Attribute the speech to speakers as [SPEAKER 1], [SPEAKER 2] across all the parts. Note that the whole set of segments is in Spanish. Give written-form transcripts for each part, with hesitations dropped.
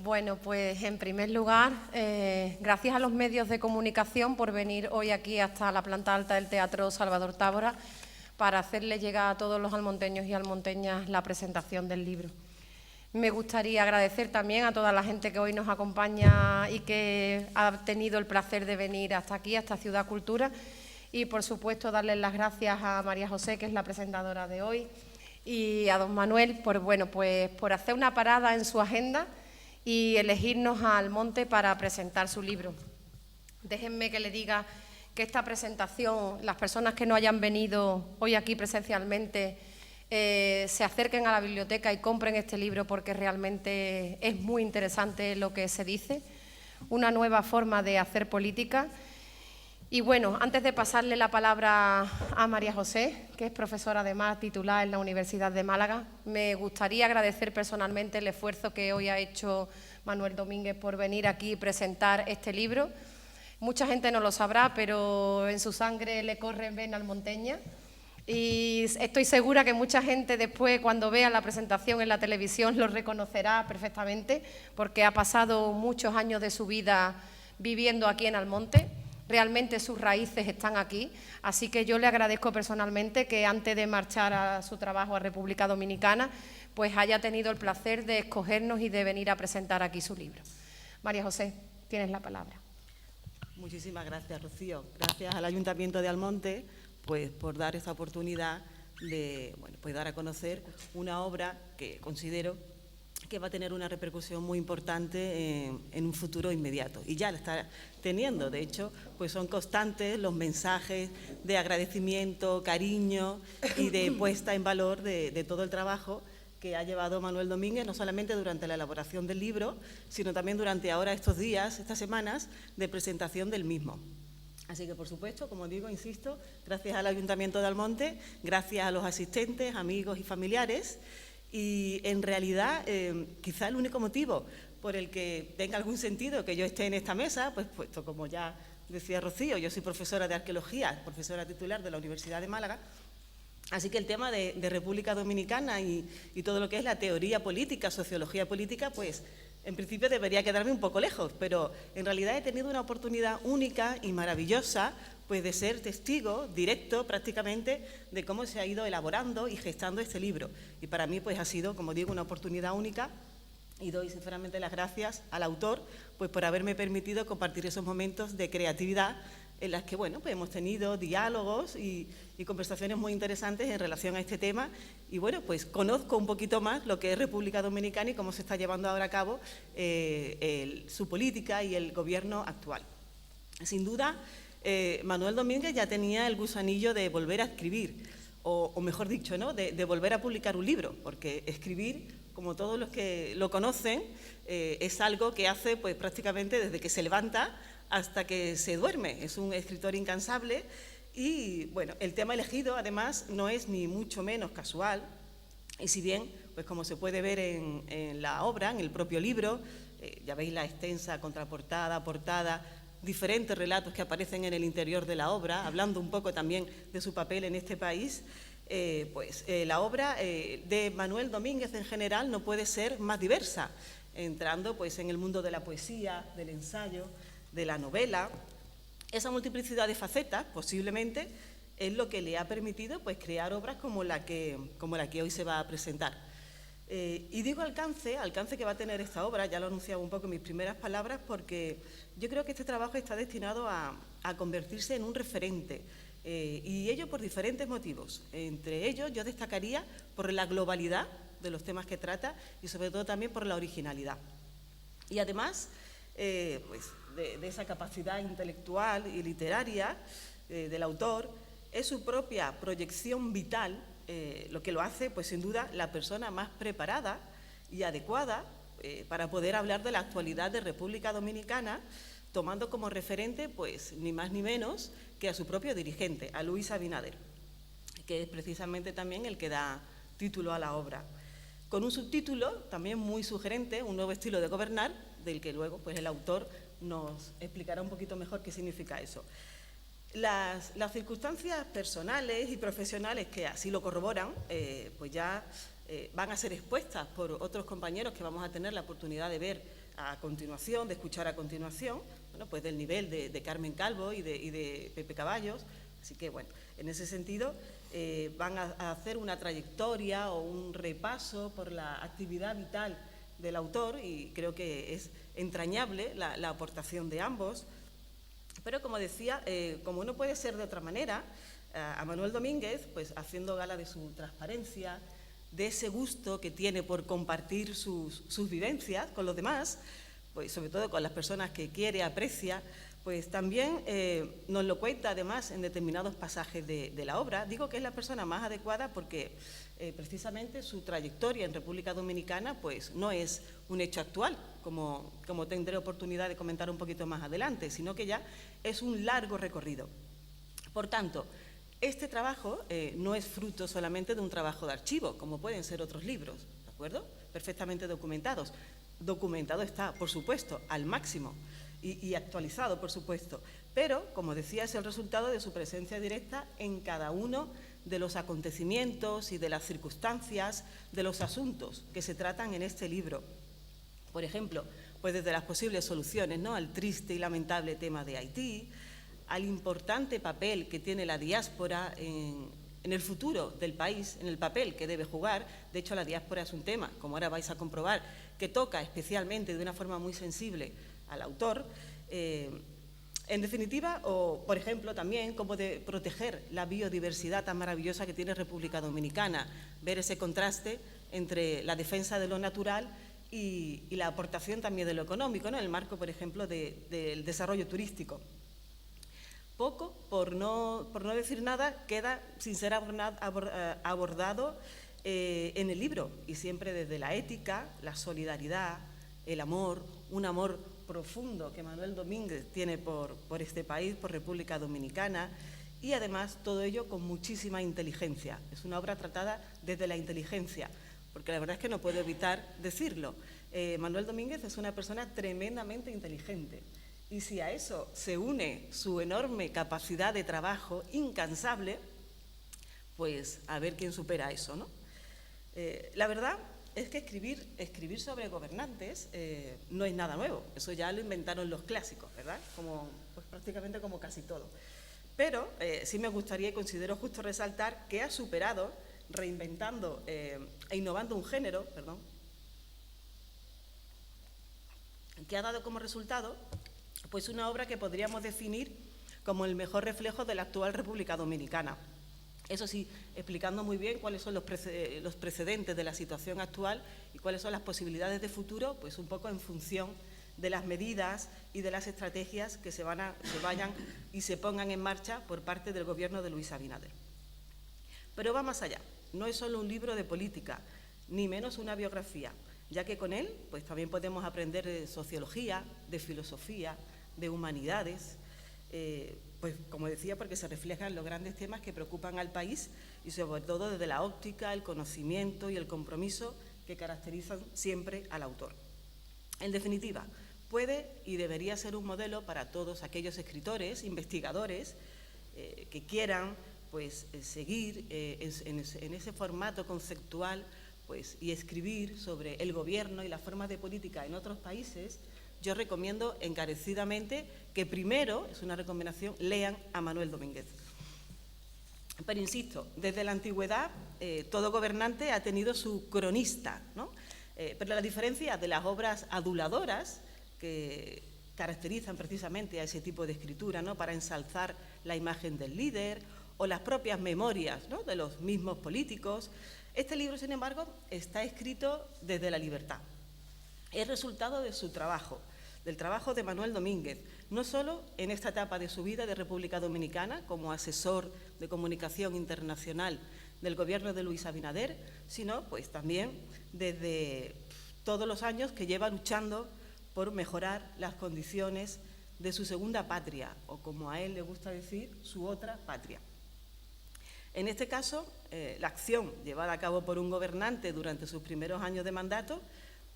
[SPEAKER 1] Bueno, pues en primer lugar, gracias a los medios de comunicación por venir hoy aquí hasta la planta alta del Teatro Salvador Tábora para hacerle llegar a todos los almonteños y almonteñas la presentación del libro. Me gustaría agradecer también a toda la gente que hoy nos acompaña y que ha tenido el placer de venir hasta aquí, hasta Ciudad Cultura, y por supuesto darles las gracias a María José, que es la presentadora de hoy, y a don Manuel por hacer una parada en su agenda y elegirnos a Almonte para presentar su libro. Déjenme que le diga que esta presentación, las personas que no hayan venido hoy aquí presencialmente, se acerquen a la biblioteca y compren este libro porque realmente es muy interesante lo que se dice, una nueva forma de hacer política. Y bueno, antes de pasarle la palabra a María José, que es profesora además titular en la Universidad de Málaga, me gustaría agradecer personalmente el esfuerzo que hoy ha hecho Manuel Domínguez por venir aquí y presentar este libro. Mucha gente no lo sabrá, pero en su sangre le corre vena almonteña. Y estoy segura que mucha gente después, cuando vea la presentación en la televisión, lo reconocerá perfectamente, porque ha pasado muchos años de su vida viviendo aquí en Almonte. Realmente sus raíces están aquí, así que yo le agradezco personalmente que antes de marchar a su trabajo a República Dominicana, pues haya tenido el placer de escogernos y de venir a presentar aquí su libro. María José, tienes la palabra.
[SPEAKER 2] Muchísimas gracias, Rocío. Gracias al Ayuntamiento de Almonte pues, por dar esta oportunidad de pues dar a conocer una obra que considero que va a tener una repercusión muy importante en un futuro inmediato. Y ya la está teniendo. De hecho, pues son constantes los mensajes de agradecimiento, cariño y de puesta en valor de todo el trabajo que ha llevado Manuel Domínguez, no solamente durante la elaboración del libro, sino también durante ahora estos días, estas semanas, de presentación del mismo. Así que, por supuesto, como digo, insisto, gracias al Ayuntamiento de Almonte, gracias a los asistentes, amigos y familiares. Y en realidad, quizá el único motivo por el que tenga algún sentido que yo esté en esta mesa, pues puesto como ya decía Rocío, yo soy profesora de arqueología, profesora titular de la Universidad de Málaga, así que el tema de República Dominicana y todo lo que es la teoría política, sociología política, pues en principio debería quedarme un poco lejos, pero en realidad he tenido una oportunidad única y maravillosa pues de ser testigo directo prácticamente de cómo se ha ido elaborando y gestando este libro. Y para mí pues ha sido, como digo, una oportunidad única y doy sinceramente las gracias al autor pues por haberme permitido compartir esos momentos de creatividad en las que bueno, pues hemos tenido diálogos y conversaciones muy interesantes en relación a este tema y bueno, pues conozco un poquito más lo que es República Dominicana y cómo se está llevando ahora a cabo su política y el gobierno actual. Sin duda, Manuel Domínguez ya tenía el gusanillo de volver a escribir, o mejor dicho, ¿no? de volver a publicar un libro, porque escribir, como todos los que lo conocen, es algo que hace pues, prácticamente desde que se levanta hasta que se duerme. Es un escritor incansable y bueno, el tema elegido además no es ni mucho menos casual y si bien, pues como se puede ver en la obra, en el propio libro, ya veis la extensa contraportada, portada, diferentes relatos que aparecen en el interior de la obra, hablando un poco también de su papel en este país, la obra de Manuel Domínguez en general no puede ser más diversa, entrando pues, en el mundo de la poesía, del ensayo, de la novela. Esa multiplicidad de facetas, posiblemente, es lo que le ha permitido pues, crear obras como la que hoy se va a presentar. Y digo alcance que va a tener esta obra, ya lo anunciaba un poco en mis primeras palabras, porque yo creo que este trabajo está destinado a convertirse en un referente, y ello por diferentes motivos. Entre ellos yo destacaría por la globalidad de los temas que trata y sobre todo también por la originalidad. Y además, pues, de esa capacidad intelectual y literaria del autor, es su propia proyección vital lo que lo hace, pues sin duda, la persona más preparada y adecuada para poder hablar de la actualidad de República Dominicana, tomando como referente, pues ni más ni menos que a su propio dirigente, a Luis Abinader, que es precisamente también el que da título a la obra. Con un subtítulo también muy sugerente, un nuevo estilo de gobernar, del que luego pues, el autor nos explicará un poquito mejor qué significa eso. Las circunstancias personales y profesionales que así lo corroboran, pues ya van a ser expuestas por otros compañeros que vamos a tener la oportunidad de ver a continuación, de escuchar a continuación, bueno, pues del nivel de Carmen Calvo y de Pepe Caballos. Así que, bueno, en ese sentido van a hacer una trayectoria o un repaso por la actividad vital del autor, y creo que es entrañable la aportación de ambos. Pero, como decía, como no puede ser de otra manera, a Manuel Domínguez, pues haciendo gala de su transparencia, de ese gusto que tiene por compartir sus vivencias con los demás, pues sobre todo con las personas que quiere, aprecia, pues también nos lo cuenta además en determinados pasajes de la obra. Digo que es la persona más adecuada porque precisamente su trayectoria en República Dominicana pues no es un hecho actual, como tendré oportunidad de comentar un poquito más adelante, sino que ya es un largo recorrido. Por tanto, este trabajo no es fruto solamente de un trabajo de archivo, como pueden ser otros libros, ¿de acuerdo? Perfectamente documentados. Documentado está, por supuesto, al máximo y actualizado, por supuesto, pero, como decía, es el resultado de su presencia directa en cada uno de los acontecimientos y de las circunstancias, de los asuntos que se tratan en este libro. Por ejemplo, pues desde las posibles soluciones, ¿no?, al triste y lamentable tema de Haití, al importante papel que tiene la diáspora en el futuro del país, en el papel que debe jugar. De hecho, la diáspora es un tema, como ahora vais a comprobar, que toca especialmente de una forma muy sensible al autor. En definitiva, o por ejemplo también cómo de proteger la biodiversidad tan maravillosa que tiene República Dominicana, ver ese contraste entre la defensa de lo natural y la aportación también de lo económico, ¿no?, en el marco, por ejemplo, del desarrollo turístico. Poco, por no decir nada, queda sin ser abordado en el libro, y siempre desde la ética, la solidaridad, el amor, un amor profundo que Manuel Domínguez tiene por este país, por República Dominicana, y además todo ello con muchísima inteligencia. Es una obra tratada desde la inteligencia, porque la verdad es que no puedo evitar decirlo. Manuel Domínguez es una persona tremendamente inteligente. Y si a eso se une su enorme capacidad de trabajo, incansable, pues a ver quién supera eso, ¿no? La verdad es que escribir sobre gobernantes no es nada nuevo. Eso ya lo inventaron los clásicos, ¿verdad? Pues prácticamente como casi todo. Pero sí me gustaría y considero justo resaltar que ha superado, reinventando e innovando un género, que ha dado como resultado pues una obra que podríamos definir como el mejor reflejo de la actual República Dominicana. Eso sí, explicando muy bien cuáles son los precedentes de la situación actual y cuáles son las posibilidades de futuro, pues un poco en función de las medidas y de las estrategias que se vayan y se pongan en marcha por parte del Gobierno de Luis Abinader. Pero va más allá. No es solo un libro de política, ni menos una biografía, ya que con él pues también podemos aprender de sociología, de filosofía, de humanidades, pues como decía, porque se reflejan los grandes temas que preocupan al país y sobre todo desde la óptica, el conocimiento y el compromiso que caracterizan siempre al autor. En definitiva, puede y debería ser un modelo para todos aquellos escritores, investigadores que quieran pues seguir en ese formato conceptual pues, y escribir sobre el gobierno y las formas de política en otros países. Yo recomiendo encarecidamente que primero, es una recomendación, lean a Manuel Domínguez. Pero insisto, desde la antigüedad todo gobernante ha tenido su cronista, ¿no? Pero la diferencia de las obras aduladoras que caracterizan precisamente a ese tipo de escritura, ¿no?, para ensalzar la imagen del líder, o las propias memorias, ¿no?, de los mismos políticos, este libro, sin embargo, está escrito desde la libertad. Es resultado de su trabajo, del trabajo de Manuel Domínguez, no solo en esta etapa de su vida de República Dominicana como asesor de comunicación internacional del Gobierno de Luis Abinader, sino pues también desde todos los años que lleva luchando por mejorar las condiciones de su segunda patria, o como a él le gusta decir, su otra patria. En este caso, la acción llevada a cabo por un gobernante durante sus primeros años de mandato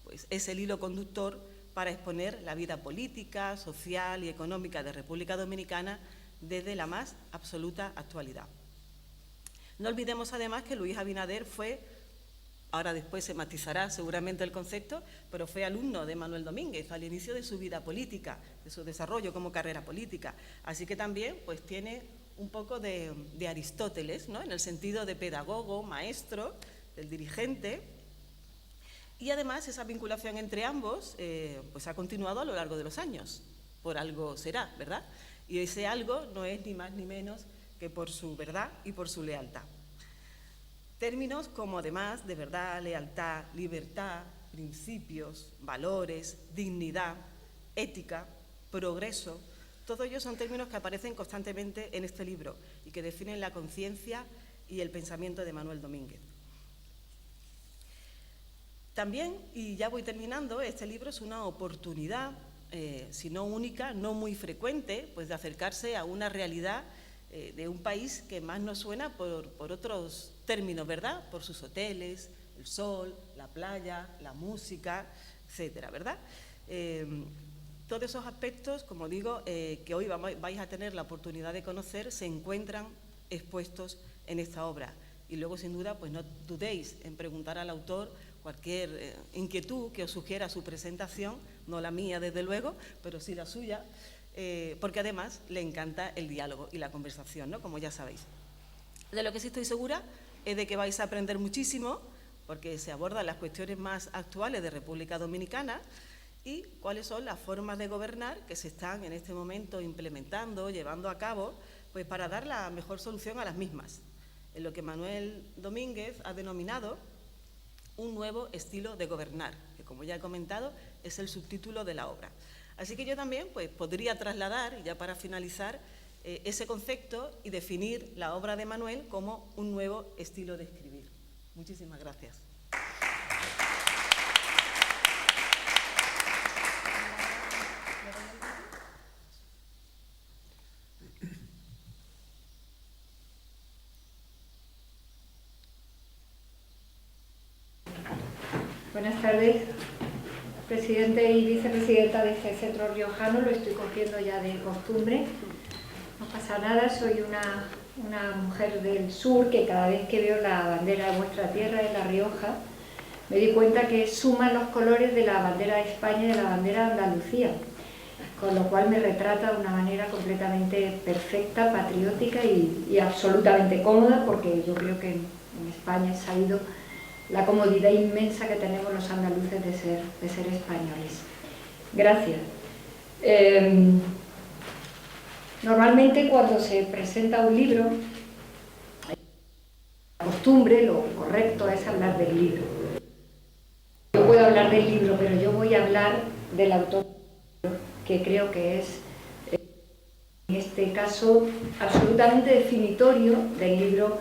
[SPEAKER 2] pues, es el hilo conductor para exponer la vida política, social y económica de República Dominicana desde la más absoluta actualidad. No olvidemos además que Luis Abinader fue ahora después se matizará seguramente el concepto, pero fue alumno de Manuel Domínguez al inicio de su vida política, de su desarrollo como carrera política. Así que también pues tiene un poco de Aristóteles, ¿no?, en el sentido de pedagogo, maestro, del dirigente. Y además esa vinculación entre ambos pues ha continuado a lo largo de los años. Por algo será, ¿verdad? Y ese algo no es ni más ni menos que por su verdad y por su lealtad. Términos como además de verdad, lealtad, libertad, principios, valores, dignidad, ética, progreso, todos ellos son términos que aparecen constantemente en este libro y que definen la conciencia y el pensamiento de Manuel Domínguez. También, y ya voy terminando, este libro es una oportunidad, si no única, no muy frecuente, pues de acercarse a una realidad de un país que más nos suena por otros términos, ¿verdad? Por sus hoteles, el sol, la playa, la música, etcétera, ¿verdad? Todos esos aspectos, como digo, que hoy vais a tener la oportunidad de conocer, se encuentran expuestos en esta obra. Y luego, sin duda, pues no dudéis en preguntar al autor cualquier inquietud que os sugiera su presentación, no la mía, desde luego, pero sí la suya, porque además le encanta el diálogo y la conversación, ¿no?, como ya sabéis. De lo que sí estoy segura es de que vais a aprender muchísimo, porque se abordan las cuestiones más actuales de República Dominicana y cuáles son las formas de gobernar que se están en este momento implementando, llevando a cabo, pues para dar la mejor solución a las mismas, en lo que Manuel Domínguez ha denominado un nuevo estilo de gobernar, que como ya he comentado es el subtítulo de la obra. Así que yo también pues, podría trasladar, ya para finalizar, ese concepto y definir la obra de Manuel como un nuevo estilo de escribir. Muchísimas gracias.
[SPEAKER 3] Buenas tardes, presidente y vicepresidenta de este centro riojano, lo estoy cogiendo ya de costumbre. No pasa nada, soy una mujer del sur que cada vez que veo la bandera de vuestra tierra, de La Rioja, me di cuenta que suman los colores de la bandera de España y de la bandera de Andalucía, con lo cual me retrata de una manera completamente perfecta, patriótica y absolutamente cómoda, porque yo creo que en España he sabido la comodidad inmensa que tenemos los andaluces de ser españoles. Gracias. Normalmente cuando se presenta un libro, la costumbre, lo correcto es hablar del libro. Yo puedo hablar del libro, pero yo voy a hablar del autor, que creo que es, en este caso, absolutamente definitorio del libro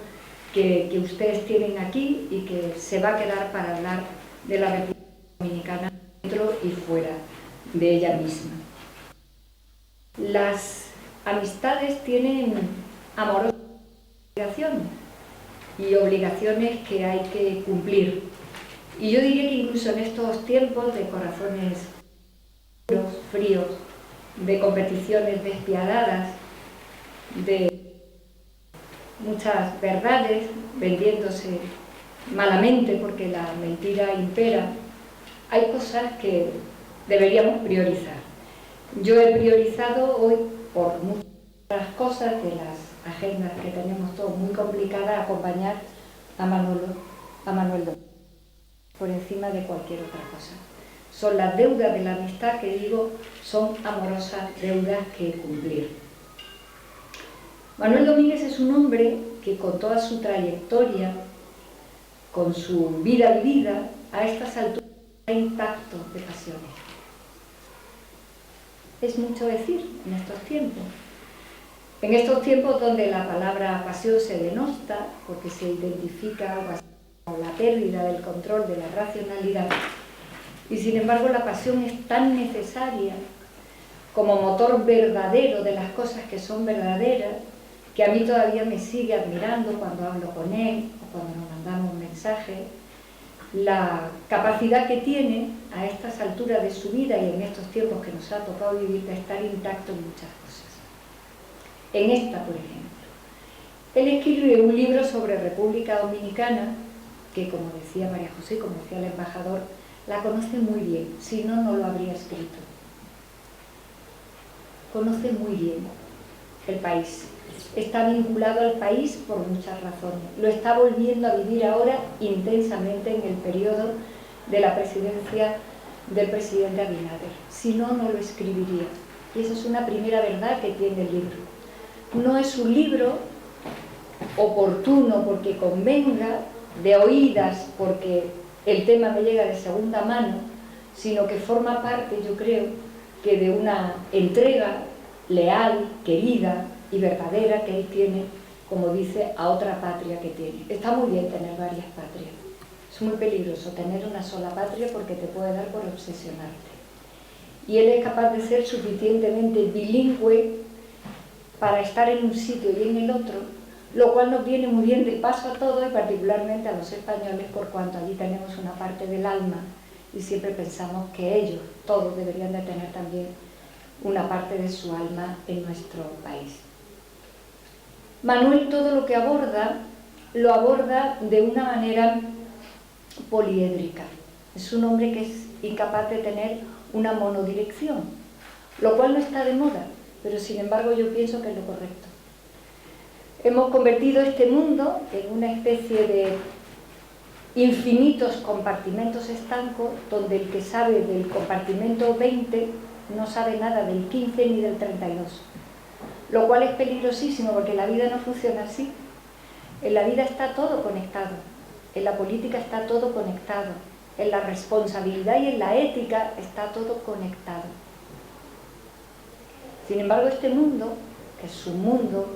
[SPEAKER 3] que ustedes tienen aquí y que se va a quedar para hablar de la República Dominicana dentro y fuera de ella misma. Las amistades tienen amorosas obligaciones y obligaciones que hay que cumplir. Y yo diría que incluso en estos tiempos de corazones fríos, de competiciones despiadadas, de muchas verdades vendiéndose malamente porque la mentira impera, hay cosas que deberíamos priorizar. Yo he priorizado hoy, por muchas cosas de las agendas que tenemos todos muy complicadas, acompañar a Manuel Domínguez por encima de cualquier otra cosa. Son las deudas de la amistad que digo, son amorosas deudas que cumplir. Manuel Domínguez es un hombre que con toda su trayectoria, con su vida vivida, a estas alturas está intacto de pasiones. Es mucho decir en estos tiempos. En estos tiempos donde la palabra pasión se denosta, porque se identifica con la pérdida del control de la racionalidad, y sin embargo la pasión es tan necesaria como motor verdadero de las cosas que son verdaderas, que a mí todavía me sigue admirando cuando hablo con él o cuando nos mandamos mensajes, la capacidad que tiene a estas alturas de su vida y en estos tiempos que nos ha tocado vivir de estar intacto en muchas cosas. En esta, por ejemplo. Él escribe un libro sobre República Dominicana que, como decía María José, como decía el embajador, la conoce muy bien, si no, no lo habría escrito. Conoce muy bien el país, está vinculado al país por muchas razones, lo está volviendo a vivir ahora intensamente en el periodo de la presidencia del presidente Abinader, si no, no lo escribiría. Y esa es una primera verdad que tiene el libro. No es un libro oportuno porque convenga, de oídas porque el tema me llega de segunda mano, sino que forma parte, yo creo, que de una entrega leal, querida y verdadera que él tiene, como dice, a otra patria que tiene. Está muy bien tener varias patrias, es muy peligroso tener una sola patria porque te puede dar por obsesionarte. Y él es capaz de ser suficientemente bilingüe para estar en un sitio y en el otro, lo cual nos viene muy bien de paso a todos y particularmente a los españoles, por cuanto allí tenemos una parte del alma y siempre pensamos que ellos, todos, deberían de tener también una parte de su alma en nuestro país. Manuel todo lo que aborda, lo aborda de una manera poliédrica. Es un hombre que es incapaz de tener una monodirección, lo cual no está de moda, pero sin embargo yo pienso que es lo correcto. Hemos convertido este mundo en una especie de infinitos compartimentos estancos, donde el que sabe del compartimento 20 no sabe nada del 15 ni del 32, lo cual es peligrosísimo porque la vida no funciona así. En la vida está todo conectado, en la política está todo conectado, en la responsabilidad y en la ética está todo conectado. Sin embargo, este mundo, que es un mundo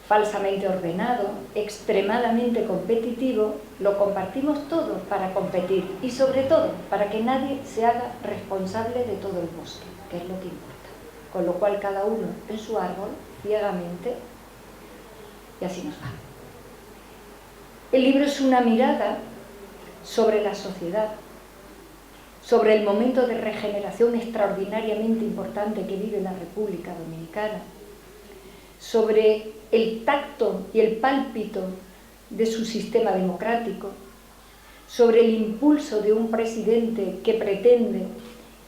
[SPEAKER 3] falsamente ordenado, extremadamente competitivo, lo compartimos todos para competir y sobre todo para que nadie se haga responsable de todo el bosque, que es lo que importa. Con lo cual cada uno en su árbol, ciegamente, y así nos va. El libro es una mirada sobre la sociedad, sobre el momento de regeneración extraordinariamente importante que vive la República Dominicana, sobre el tacto y el pálpito de su sistema democrático, sobre el impulso de un presidente que pretende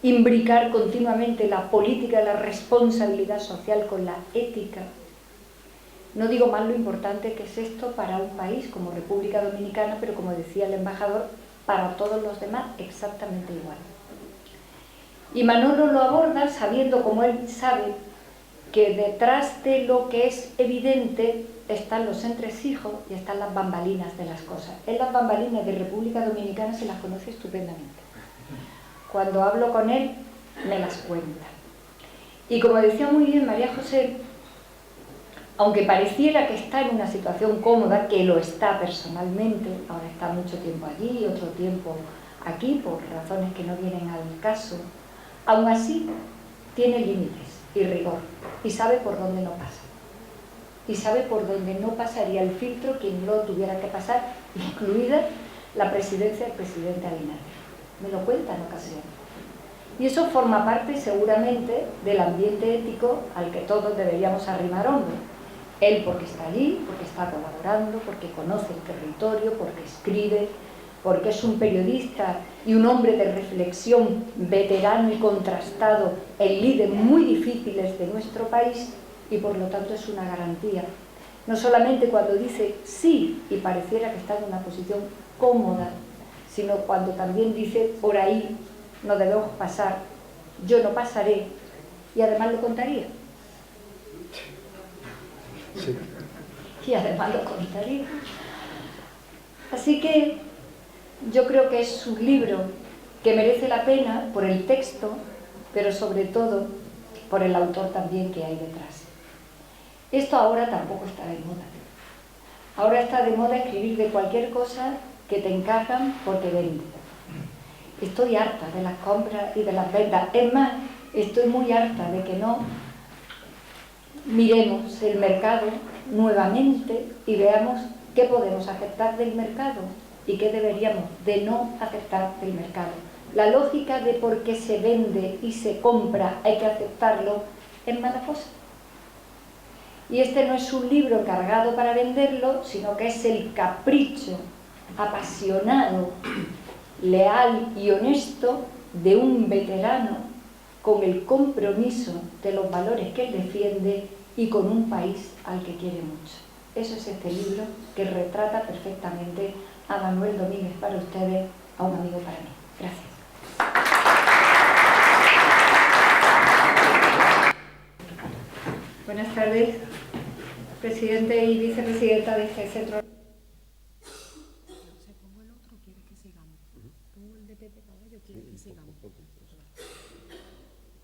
[SPEAKER 3] imbricar continuamente la política de la responsabilidad social con la ética. No digo más lo importante que es esto para un país como República Dominicana, pero como decía el embajador, para todos los demás exactamente igual. Y Manolo lo aborda sabiendo, como él sabe, que detrás de lo que es evidente están los entresijos y están las bambalinas de las cosas. Él las bambalinas de República Dominicana se las conoce estupendamente. Cuando hablo con él, me las cuenta. Y como decía muy bien María José, aunque pareciera que está en una situación cómoda, que lo está personalmente, ahora está mucho tiempo allí, otro tiempo aquí, por razones que no vienen al caso, aún así tiene límites y rigor, y sabe por dónde no pasa. Y sabe por dónde no pasaría el filtro quien lo tuviera que pasar, incluida la presidencia del presidente Abinader. Me lo cuenta en ocasiones. Y eso forma parte seguramente del ambiente ético al que todos deberíamos arrimar hombros. Él porque está allí, porque está colaborando, porque conoce el territorio, porque escribe, porque es un periodista y un hombre de reflexión veterano y contrastado en líderes muy difíciles de nuestro país, y por lo tanto es una garantía. No solamente cuando dice sí y pareciera que está en una posición cómoda, sino cuando también dice por ahí no debemos pasar, yo no pasaré, y además lo contaría. Sí. Y además lo contaría. Así que yo creo que es un libro que merece la pena por el texto, pero sobre todo por el autor también que hay detrás. Esto ahora tampoco está de moda. Ahora está de moda escribir de cualquier cosa que te encargan porque vende. Estoy harta de las compras y de las ventas. Es más, estoy muy harta de que no miremos el mercado nuevamente y veamos qué podemos aceptar del mercado y qué deberíamos de no aceptar del mercado. La lógica de por qué se vende y se compra hay que aceptarlo es mala cosa. Y este no es un libro encargado para venderlo, sino que es el capricho apasionado, leal y honesto de un veterano con el compromiso de los valores que él defiende y con un país al que quiere mucho. Eso es este libro que retrata perfectamente a Manuel Domínguez para ustedes, a un amigo para mí. Gracias. Buenas tardes, presidente y vicepresidenta de este centro.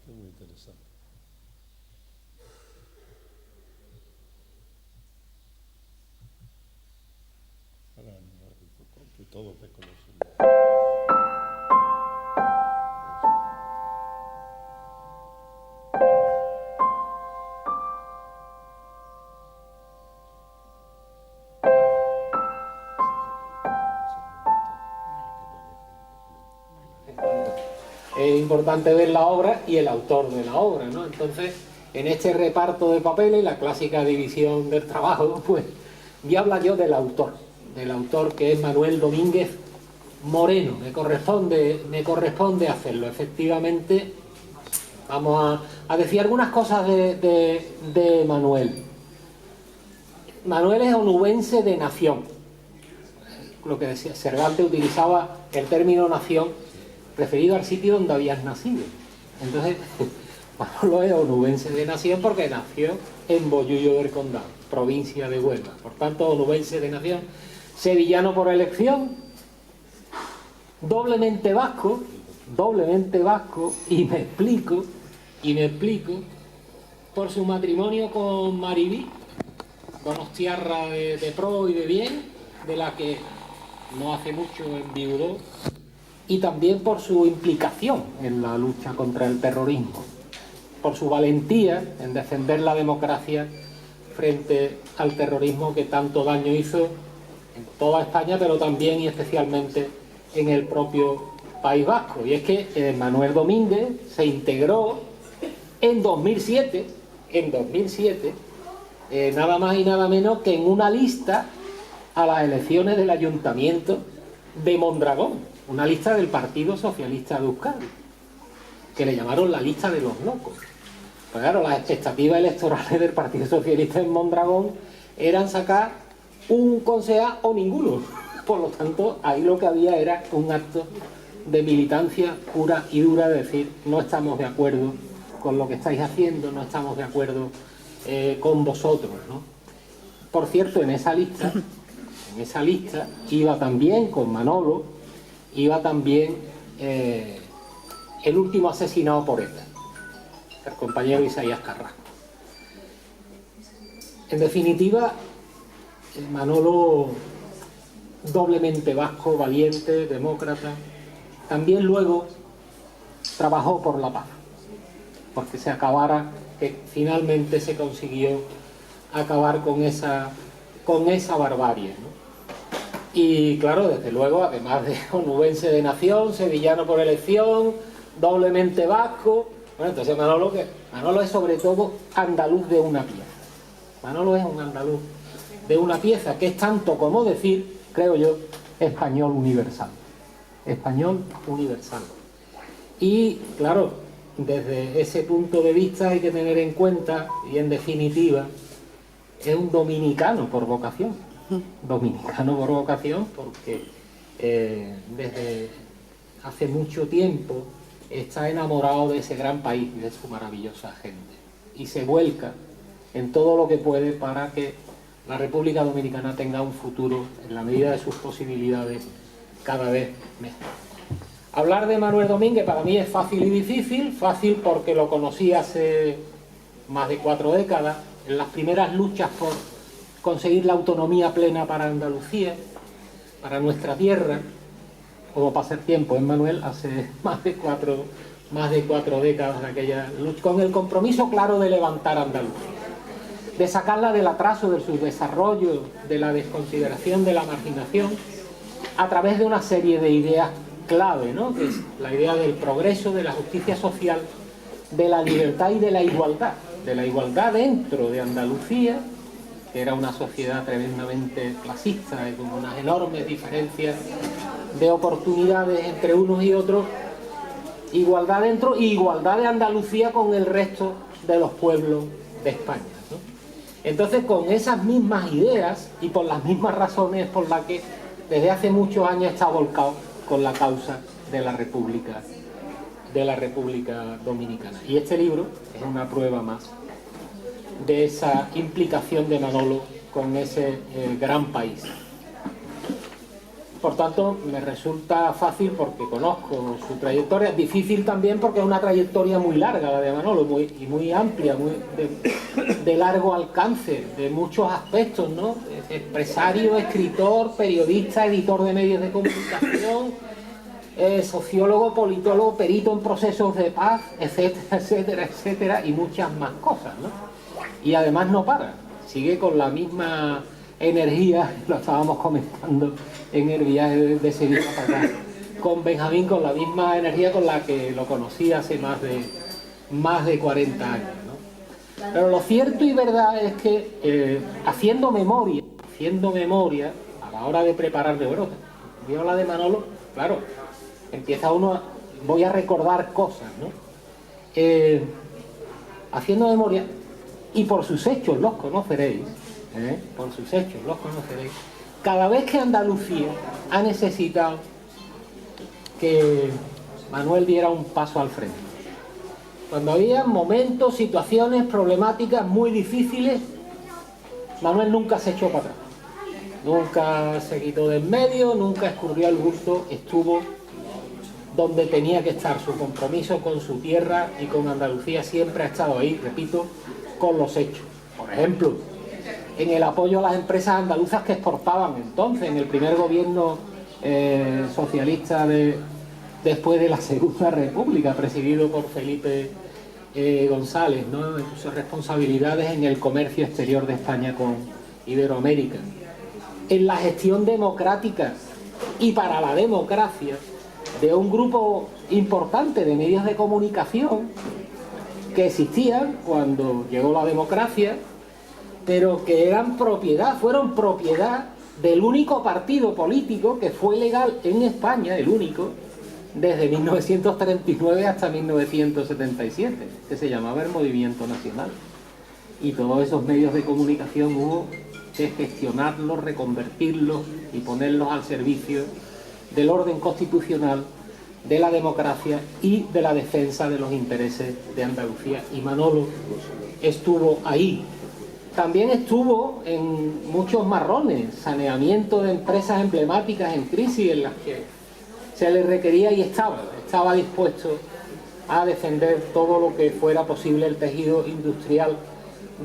[SPEAKER 4] Muy interesante. Ahora, que todos te conocen.
[SPEAKER 5] Es importante ver la obra y el autor de la obra, ¿no? Entonces, en este reparto de papeles, la clásica división del trabajo, pues voy a hablar yo del autor que es Manuel Domínguez Moreno. Me corresponde hacerlo. Efectivamente, vamos a decir algunas cosas de Manuel. Manuel es onubense de nación. Lo que decía, Cervantes utilizaba el término nación referido al sitio donde habías nacido. Entonces, Manolo es onubense de nación porque nació en Bollullo del Condado, provincia de Huelva. Por tanto, onubense de nación, sevillano por elección, doblemente vasco, y me explico, por su matrimonio con Maribí, donostiarra de pro y de bien, de la que no hace mucho enviudó, y también por su implicación en la lucha contra el terrorismo, por su valentía en defender la democracia frente al terrorismo que tanto daño hizo en toda España, pero también y especialmente en el propio País Vasco. Y es que Manuel Domínguez se integró en 2007, nada más y nada menos que en una lista a las elecciones del Ayuntamiento de Mondragón, una lista del Partido Socialista de Euskadi, que le llamaron la lista de los locos. Pues claro, las expectativas electorales del Partido Socialista en Mondragón eran sacar un concejal o ninguno. Por lo tanto, ahí lo que había era un acto de militancia pura y dura, de decir, no estamos de acuerdo con lo que estáis haciendo, no estamos de acuerdo con vosotros, ¿no? Por cierto, en esa lista iba también con Manolo, iba también el último asesinado por ETA, el compañero Isaías Carrasco. En definitiva, Manolo, doblemente vasco, valiente, demócrata, también luego trabajó por la paz, porque que finalmente se consiguió acabar con esa barbarie, ¿no? Y claro, desde luego, además de onubense de nación, sevillano por elección, doblemente vasco, bueno, entonces Manolo es sobre todo andaluz de una pieza. Manolo es un andaluz de una pieza que es tanto como decir, creo yo, español universal. Español universal. Y claro, desde ese punto de vista hay que tener en cuenta, y en definitiva, es un dominicano por vocación. Dominicano por vocación porque desde hace mucho tiempo está enamorado de ese gran país y de su maravillosa gente. Y se vuelca en todo lo que puede para que la República Dominicana tenga un futuro, en la medida de sus posibilidades, cada vez mejor. Hablar de Manuel Domínguez para mí es fácil y difícil. Fácil porque lo conocí hace más de 4 décadas, en las primeras luchas por conseguir la autonomía plena para Andalucía, para nuestra tierra, como pasar tiempo en Manuel, hace más de cuatro décadas, aquella lucha, con el compromiso claro de levantar Andalucía, de sacarla del atraso, del subdesarrollo, de la desconsideración, de la marginación, a través de una serie de ideas clave, ¿no? Que es la idea del progreso, de la justicia social, de la libertad y de la igualdad dentro de Andalucía, que era una sociedad tremendamente clasista y con unas enormes diferencias de oportunidades entre unos y otros, igualdad dentro y igualdad de Andalucía con el resto de los pueblos de España, ¿no? Entonces, con esas mismas ideas y por las mismas razones por las que desde hace muchos años está volcado con la causa de la República Dominicana. Y este libro es una prueba más de esa implicación de Manolo con ese gran país. Por tanto, me resulta fácil porque conozco su trayectoria, difícil también porque es una trayectoria muy larga la de Manolo, muy amplia, de largo alcance, de muchos aspectos, ¿no? Es empresario, escritor, periodista, editor de medios de comunicación, sociólogo, politólogo, perito en procesos de paz, etcétera, etcétera, etcétera, y muchas más cosas, ¿no? Y además no para, sigue con la misma energía, lo estábamos comentando en el viaje de Sevilla para acá, con Benjamín, con la misma energía con la que lo conocí hace más de 40 años, ¿no? Pero lo cierto y verdad es que haciendo memoria a la hora de prepararme, bueno, voy a hablar de Manolo, claro, empieza uno, voy a recordar cosas, ¿no? Haciendo memoria, y por sus hechos los conoceréis, por sus hechos los conoceréis, cada vez que Andalucía ha necesitado que Manuel diera un paso al frente. Cuando había momentos, situaciones, problemáticas muy difíciles, Manuel nunca se echó para atrás. Nunca se quitó de en medio, nunca escurrió el bulto, estuvo donde tenía que estar. Su compromiso con su tierra y con Andalucía siempre ha estado ahí, repito, con los hechos. Por ejemplo, en el apoyo a las empresas andaluzas que exportaban entonces, en el primer gobierno socialista después de la Segunda República, presidido por Felipe González, ¿no? Sus responsabilidades en el comercio exterior de España con Iberoamérica. En la gestión democrática y para la democracia de un grupo importante de medios de comunicación que existían cuando llegó la democracia, pero que fueron propiedad del único partido político que fue legal en España, el único, desde 1939 hasta 1977, que se llamaba el Movimiento Nacional. Y todos esos medios de comunicación hubo que gestionarlos, reconvertirlos y ponerlos al servicio del orden constitucional, de la democracia y de la defensa de los intereses de Andalucía. Y Manolo estuvo ahí. También estuvo en muchos marrones, saneamiento de empresas emblemáticas en crisis en las que se le requería y estaba dispuesto a defender todo lo que fuera posible el tejido industrial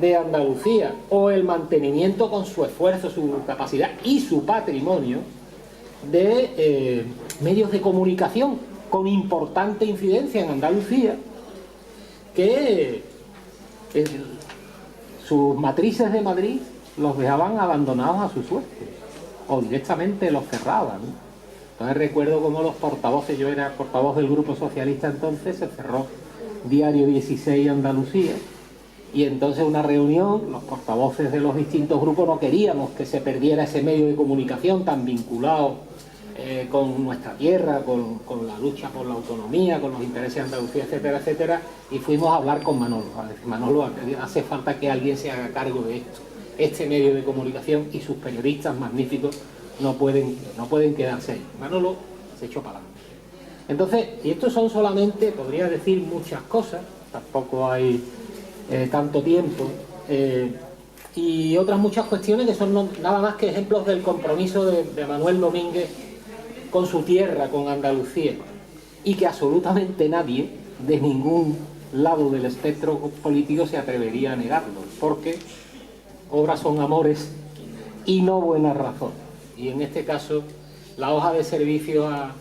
[SPEAKER 5] de Andalucía, o el mantenimiento con su esfuerzo, su capacidad y su patrimonio de medios de comunicación con importante incidencia en Andalucía, que sus matrices de Madrid los dejaban abandonados a su suerte, o directamente los cerraban, ¿no? Entonces recuerdo cómo los portavoces, yo era portavoz del Grupo Socialista entonces, se cerró Diario 16 Andalucía, y entonces una reunión, los portavoces de los distintos grupos no queríamos que se perdiera ese medio de comunicación tan vinculado con nuestra tierra, con la lucha por la autonomía, con los intereses de Andalucía, etcétera, etcétera, y fuimos a hablar con Manolo. A decir, Manolo, hace falta que alguien se haga cargo de esto. Este medio de comunicación y sus periodistas magníficos no pueden quedarse ahí. Manolo se echó para adelante. Entonces, y estos son solamente, podría decir muchas cosas, tampoco hay tanto tiempo, y otras muchas cuestiones que son nada más que ejemplos del compromiso de Manuel Domínguez con su tierra, con Andalucía, y que absolutamente nadie de ningún lado del espectro político se atrevería a negarlo, porque obras son amores y no buenas razones. Y en este caso, la hoja de servicio a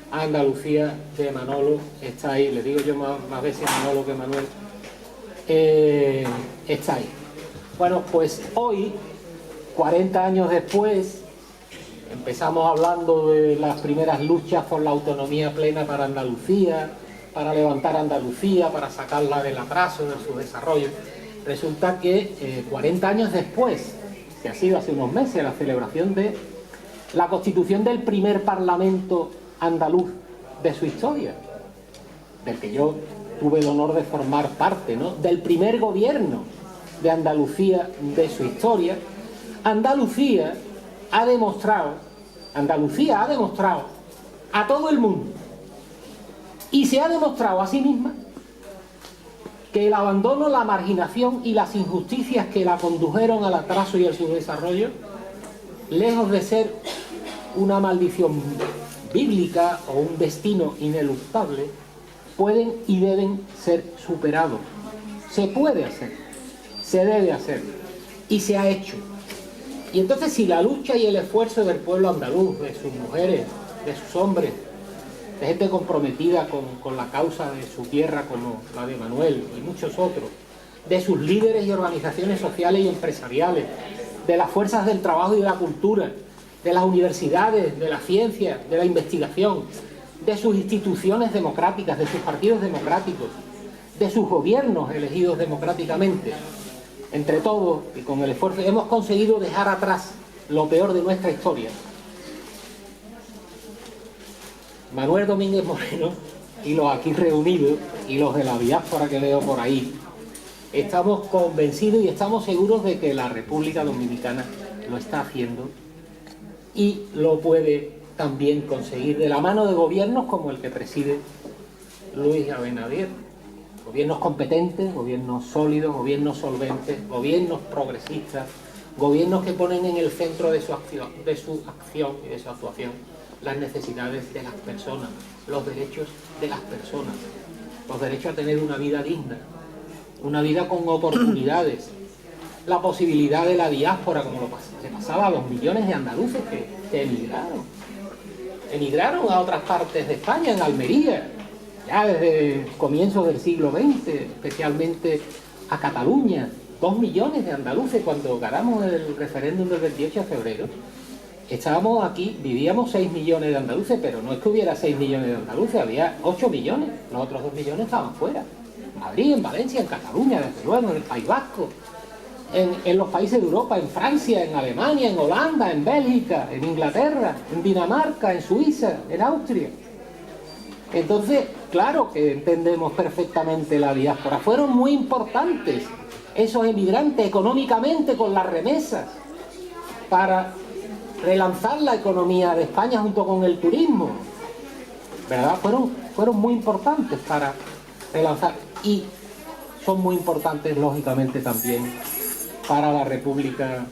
[SPEAKER 5] Andalucía de Manolo está ahí. Le digo yo más veces Manolo que Manuel. Está ahí. Bueno, pues hoy, 40 años después, empezamos hablando de las primeras luchas por la autonomía plena para Andalucía, para levantar Andalucía, para sacarla del atraso, de su desarrollo. Resulta que 40 años después que ha sido hace unos meses, la celebración de la constitución del primer parlamento andaluz de su historia, del que yo tuve el honor de formar parte, ¿no? Del primer gobierno de Andalucía de su historia. Andalucía ha demostrado a todo el mundo, y se ha demostrado a sí misma, que el abandono, la marginación y las injusticias que la condujeron al atraso y al subdesarrollo, lejos de ser una maldición bíblica o un destino ineluctable, pueden y deben ser superados. Se puede hacer, se debe hacer, y se ha hecho. Y entonces, si la lucha y el esfuerzo del pueblo andaluz, de sus mujeres, de sus hombres, de gente comprometida con la causa de su tierra, como la de Manuel y muchos otros, de sus líderes y organizaciones sociales y empresariales, de las fuerzas del trabajo y de la cultura, de las universidades, de la ciencia, de la investigación, de sus instituciones democráticas, de sus partidos democráticos, de sus gobiernos elegidos democráticamente. Entre todos y con el esfuerzo hemos conseguido dejar atrás lo peor de nuestra historia. Manuel Domínguez Moreno y los aquí reunidos y los de la diáspora que veo por ahí, estamos convencidos y estamos seguros de que la República Dominicana lo está haciendo y lo puede también conseguir de la mano de gobiernos como el que preside Luis Abinader. Gobiernos competentes, gobiernos sólidos, gobiernos solventes, gobiernos progresistas, gobiernos que ponen en el centro de su acción y de su actuación las necesidades de las personas, los derechos de las personas, los derechos a tener una vida digna, una vida con oportunidades, la posibilidad de la diáspora, como le pasaba a los millones de andaluces que emigraron a otras partes de España, en Almería, ya desde comienzos del siglo XX, especialmente a Cataluña. 2 millones de andaluces. Cuando ganamos el referéndum del 28 de febrero, estábamos aquí, vivíamos 6 millones de andaluces, pero no es que hubiera 6 millones de andaluces, había 8 millones, los otros 2 millones estaban fuera. En Madrid, en Valencia, en Cataluña, desde luego, en el País Vasco, en los países de Europa, en Francia, en Alemania, en Holanda, en Bélgica, en Inglaterra, en Dinamarca, en Suiza, en Austria. Entonces, claro que entendemos perfectamente la diáspora. Fueron muy importantes esos emigrantes económicamente con las remesas para relanzar la economía de España junto con el turismo, ¿verdad? Fueron muy importantes para relanzar, y son muy importantes lógicamente también para la República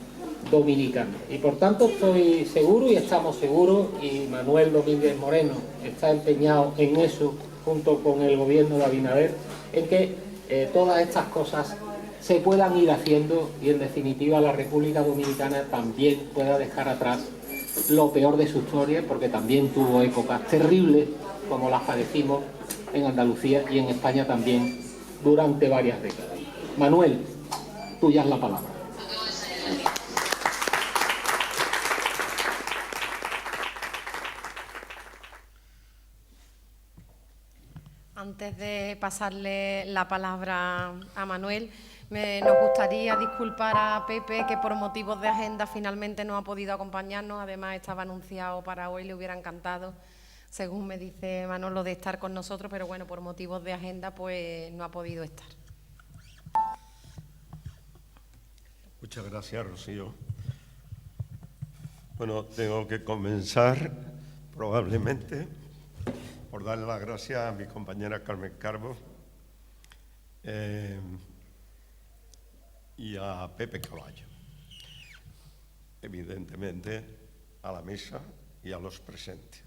[SPEAKER 5] Dominicana. Y por tanto estoy seguro y estamos seguros, y Manuel Domínguez Moreno está empeñado en eso junto con el gobierno de Abinader, en que todas estas cosas se puedan ir haciendo y en definitiva la República Dominicana también pueda dejar atrás lo peor de su historia, porque también tuvo épocas terribles como las padecimos en Andalucía y en España también durante varias décadas. Manuel, tuya es la palabra.
[SPEAKER 1] Antes de pasarle la palabra a Manuel, nos gustaría disculpar a Pepe, que por motivos de agenda finalmente no ha podido acompañarnos. Además, estaba anunciado para hoy, le hubiera encantado, según me dice Manolo, de estar con nosotros, pero bueno, por motivos de agenda pues no ha podido estar.
[SPEAKER 4] Muchas gracias, Rocío. Bueno, tengo que comenzar probablemente por darle las gracias a mi compañera Carmen Calvo y a Pepe Caballo, evidentemente a la mesa y a los presentes.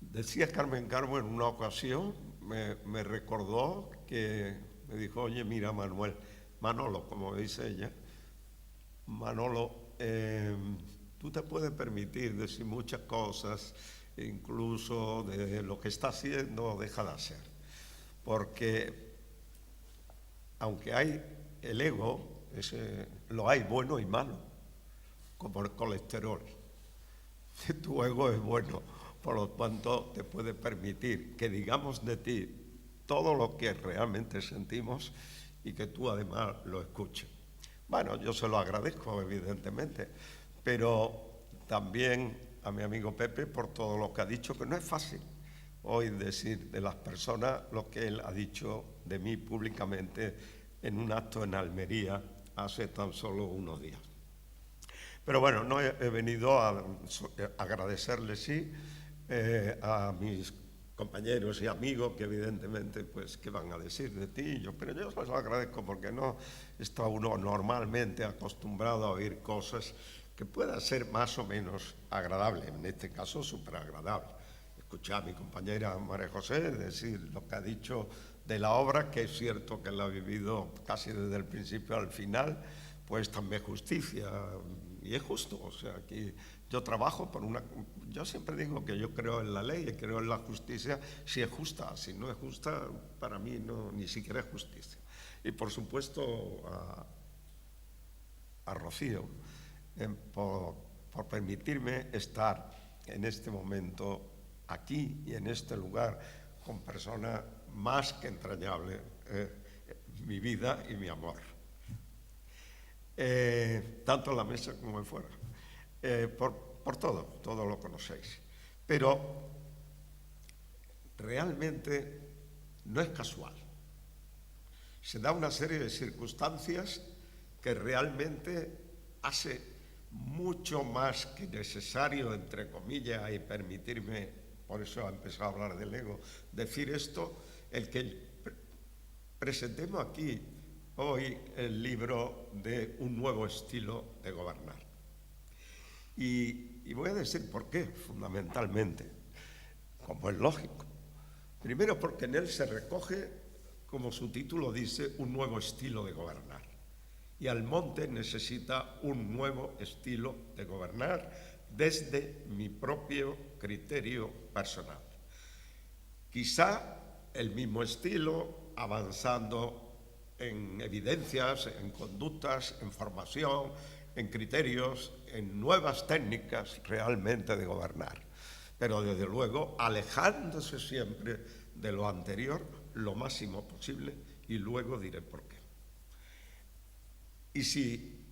[SPEAKER 4] Decía Carmen Calvo en una ocasión, me recordó que me dijo: oye, mira, Manolo, como dice ella, Manolo, tú te puedes permitir decir muchas cosas, incluso de lo que está haciendo, deja de hacer. Porque aunque hay el ego, lo hay bueno y malo, como el colesterol. Tu ego es bueno, por lo tanto te puede permitir que digamos de ti todo lo que realmente sentimos y que tú además lo escuches. Bueno, yo se lo agradezco, evidentemente, pero también a mi amigo Pepe por todo lo que ha dicho, que no es fácil hoy decir de las personas lo que él ha dicho de mí públicamente en un acto en Almería hace tan solo unos días. Pero bueno, no he venido a agradecerle, sí, a mis compañeros y amigos que evidentemente, pues, ¿qué van a decir de ti? Pero yo se lo agradezco porque no está uno normalmente acostumbrado a oír cosas que puedan ser más o menos agradables, en este caso súper agradables. Escuché a mi compañera María José decir lo que ha dicho de la obra, que es cierto que la ha vivido casi desde el principio al final, pues también justicia, y es justo. O sea, aquí yo trabajo por una... Yo siempre digo que yo creo en la ley y creo en la justicia si es justa. Si no es justa, para mí no, ni siquiera es justicia. Y por supuesto a Rocío por permitirme estar en este momento aquí y en este lugar con personas más que entrañables, mi vida y mi amor. Tanto en la mesa como en fuera. Por todo lo conocéis. Pero realmente no es casual. Se da una serie de circunstancias que realmente hace mucho más que necesario, entre comillas, y permitirme, por eso he empezado a hablar del ego, decir esto, el que presentemos aquí hoy el libro de un nuevo estilo de gobernar. Y voy a decir por qué, fundamentalmente, como es lógico. Primero, porque en él se recoge, como su título dice, un nuevo estilo de gobernar. Y Almonte necesita un nuevo estilo de gobernar desde mi propio criterio personal. Quizá el mismo estilo, avanzando en evidencias, en conductas, en formación, en criterios, en nuevas técnicas realmente de gobernar. Pero desde luego alejándose siempre de lo anterior lo máximo posible, y luego diré por qué. Y si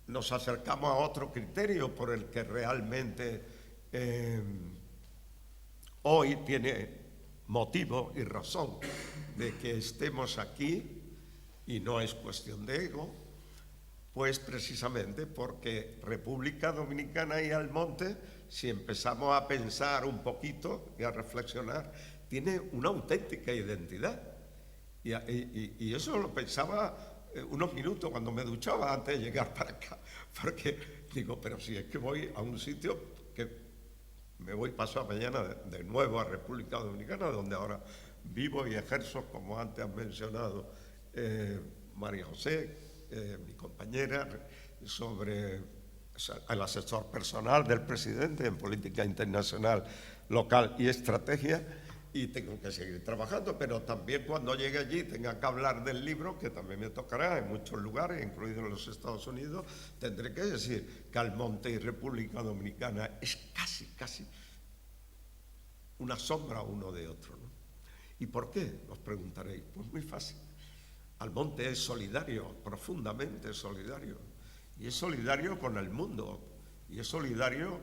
[SPEAKER 4] nos acercamos a otro criterio por el que realmente hoy tiene motivo y razón de que estemos aquí, y no es cuestión de ego, pues precisamente porque República Dominicana y Almonte, si empezamos a pensar un poquito y a reflexionar, tiene una auténtica identidad. Y eso lo pensaba unos minutos cuando me duchaba antes de llegar para acá, porque digo, pero si es que voy a un sitio que me voy pasado mañana de nuevo a República Dominicana, donde ahora vivo y ejerzo, como antes han mencionado María José, mi compañera, sobre el asesor personal del presidente en política internacional, local y estrategia, y tengo que seguir trabajando, pero también cuando llegue allí tenga que hablar del libro, que también me tocará en muchos lugares, incluidos en los Estados Unidos, tendré que decir que Almonte y República Dominicana es casi una sombra uno de otro, ¿no? ¿Y por qué? Os preguntaréis. Pues muy fácil. Almonte es solidario, profundamente solidario, y es solidario con el mundo, y es solidario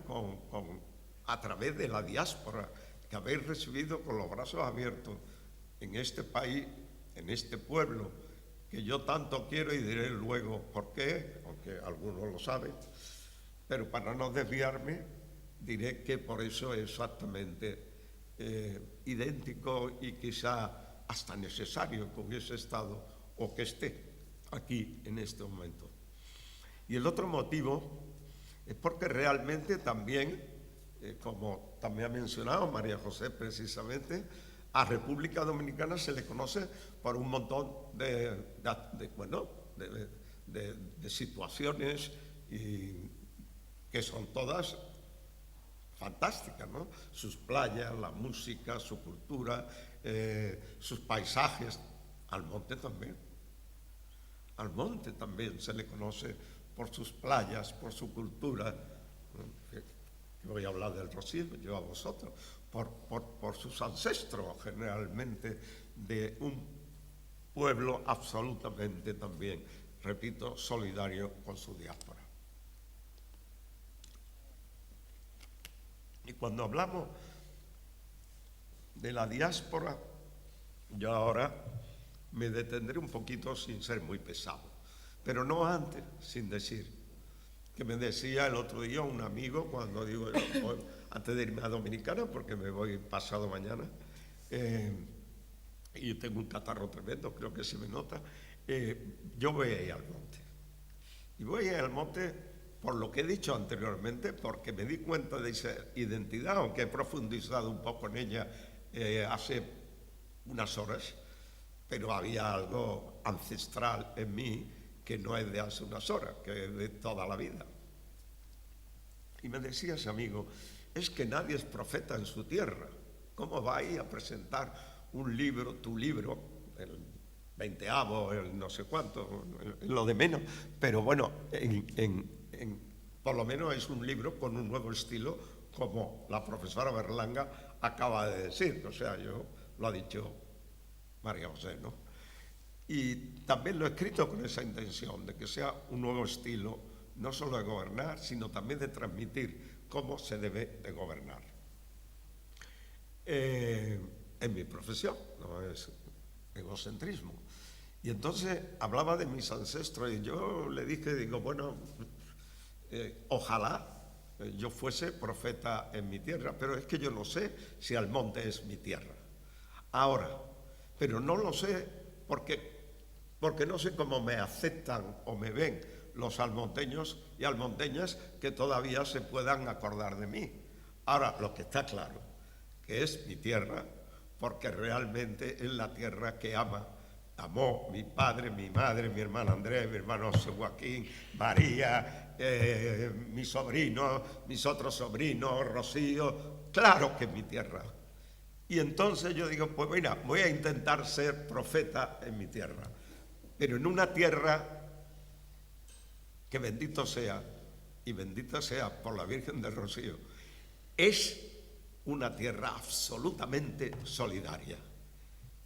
[SPEAKER 4] a través de la diáspora, que habéis recibido con los brazos abiertos en este país, en este pueblo, que yo tanto quiero, y diré luego por qué, aunque algunos lo saben, pero para no desviarme, diré que por eso es exactamente idéntico y quizá hasta necesario que hubiese estado o que esté aquí en este momento. Y el otro motivo es porque realmente también, como también ha mencionado María José precisamente, a República Dominicana se le conoce por un montón de situaciones que son todas fantásticas, ¿no? Sus playas, la música, su cultura, sus paisajes. Almonte también. Almonte también se le conoce por sus playas, por su cultura, voy a hablar del Rocío, yo a vosotros, por sus ancestros, generalmente de un pueblo absolutamente también, repito, solidario con su diáspora. Y cuando hablamos de la diáspora, yo ahora me detendré un poquito sin ser muy pesado, pero no antes, sin decir, que me decía el otro día un amigo, cuando digo, antes de irme a Dominicana, porque me voy pasado mañana, y yo tengo un catarro tremendo, creo que se me nota, yo voy a ir al monte. Y voy a ir al monte por lo que he dicho anteriormente, porque me di cuenta de esa identidad, aunque he profundizado un poco en ella hace unas horas, pero había algo ancestral en mí que no es de hace unas horas, que es de toda la vida. Y me decía ese amigo, es que nadie es profeta en su tierra. ¿Cómo va a ir a presentar un libro, tu libro, el 20avo, el no sé cuánto, lo de menos? Pero bueno, por lo menos es un libro con un nuevo estilo, como la profesora Berlanga acaba de decir. O sea, lo ha dicho María José, ¿no? Y también lo he escrito con esa intención, de que sea un nuevo estilo, no solo de gobernar, sino también de transmitir cómo se debe de gobernar. En mi profesión, no es egocentrismo. Y entonces hablaba de mis ancestros y yo le dije, digo, bueno, ojalá yo fuese profeta en mi tierra, pero es que yo no sé si Almonte es mi tierra. Ahora, pero no lo sé porque no sé cómo me aceptan o me ven los almonteños y almonteñas que todavía se puedan acordar de mí. Ahora, lo que está claro, que es mi tierra, porque realmente es la tierra que amó mi padre, mi madre, mi hermano Andrés, mi hermano José Joaquín, María, mi sobrino, mis otros sobrinos, Rocío. Claro que es mi tierra. Y entonces yo digo, pues mira, voy a intentar ser profeta en mi tierra, pero en una tierra que bendito sea, y bendita sea por la Virgen del Rocío, es una tierra absolutamente solidaria.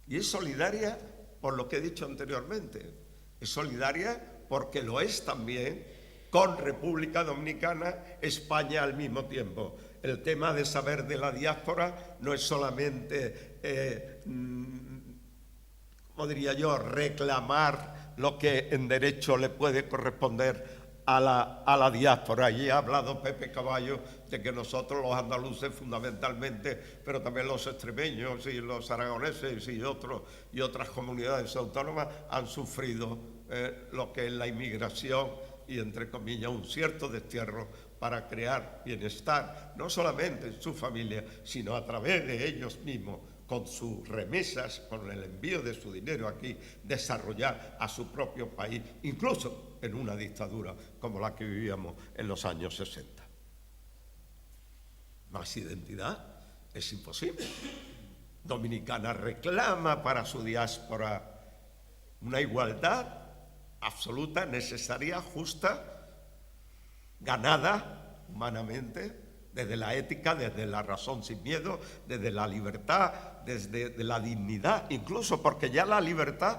[SPEAKER 4] Y es solidaria por lo que he dicho anteriormente, es solidaria porque lo es también con República Dominicana, España al mismo tiempo. El tema de saber de la diáspora no es solamente, como diría yo, reclamar lo que en derecho le puede corresponder a la diáspora. Allí ha hablado Pepe Caballo de que nosotros los andaluces fundamentalmente, pero también los extremeños y los aragoneses y otras comunidades autónomas han sufrido lo que es la inmigración y, entre comillas, un cierto destierro para crear bienestar, no solamente en su familia, sino a través de ellos mismos, con sus remesas, con el envío de su dinero aquí, desarrollar a su propio país, incluso en una dictadura como la que vivíamos en los años 60. Más identidad es imposible. Dominicana reclama para su diáspora una igualdad absoluta, necesaria, justa, ganada humanamente, desde la ética, desde la razón sin miedo, desde la libertad, desde la dignidad, incluso porque ya la libertad,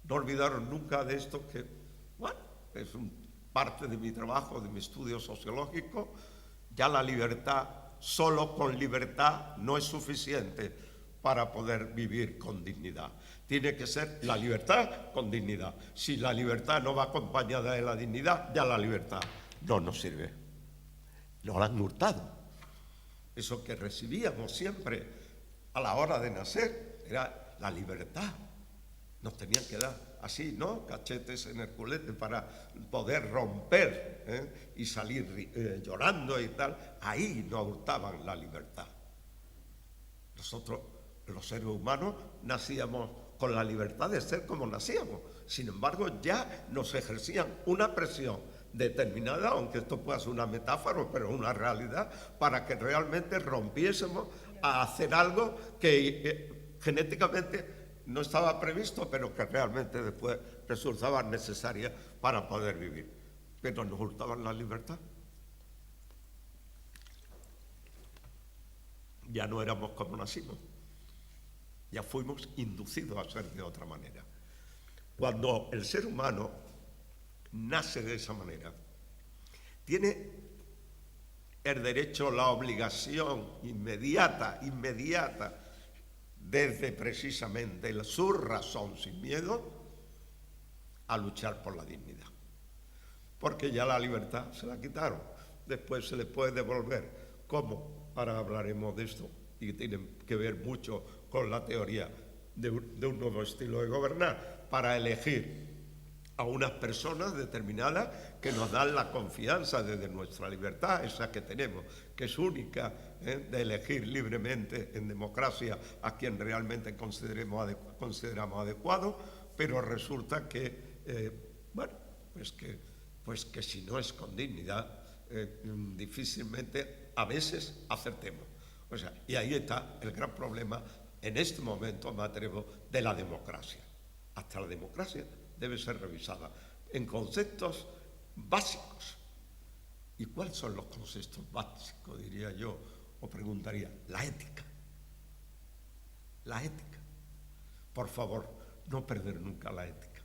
[SPEAKER 4] no olvidaron nunca de esto que, bueno, es parte de mi trabajo, de mi estudio sociológico, ya la libertad, solo con libertad no es suficiente para poder vivir con dignidad. Tiene que ser la libertad con dignidad. Si la libertad no va acompañada de la dignidad, ya la libertad no nos sirve. Nos la han hurtado. Eso que recibíamos siempre a la hora de nacer era la libertad. Nos tenían que dar así, ¿no? Cachetes en el culete para poder romper y salir llorando y tal. Ahí nos hurtaban la libertad. Nosotros, los seres humanos, nacíamos con la libertad de ser como nacíamos. Sin embargo, ya nos ejercían una presión determinada, aunque esto pueda ser una metáfora, pero una realidad, para que realmente rompiésemos a hacer algo que genéticamente no estaba previsto, pero que realmente después resultaba necesaria para poder vivir. Pero nos hurtaban la libertad. ya no éramos como nacimos, ya fuimos inducidos a ser de otra manera. Cuando el ser humano nace de esa manera, tiene el derecho, la obligación inmediata, desde precisamente su razón sin miedo, a luchar por la dignidad. Porque ya la libertad se la quitaron, después se le puede devolver. ¿Cómo? Ahora hablaremos de esto y tiene que ver mucho con la teoría de un nuevo estilo de gobernar, para elegir a unas personas determinadas que nos dan la confianza desde nuestra libertad, esa que tenemos, que es única, de elegir libremente en democracia a quien realmente consideramos adecuado, pero resulta que, pues que si no es con dignidad, difícilmente a veces acertemos. O sea, y ahí está el gran problema en este momento, me atrevo, de la democracia. Hasta la democracia debe ser revisada en conceptos básicos. ¿Y cuáles son los conceptos básicos, diría yo? O preguntaría, la ética. La ética. Por favor, no perder nunca la ética.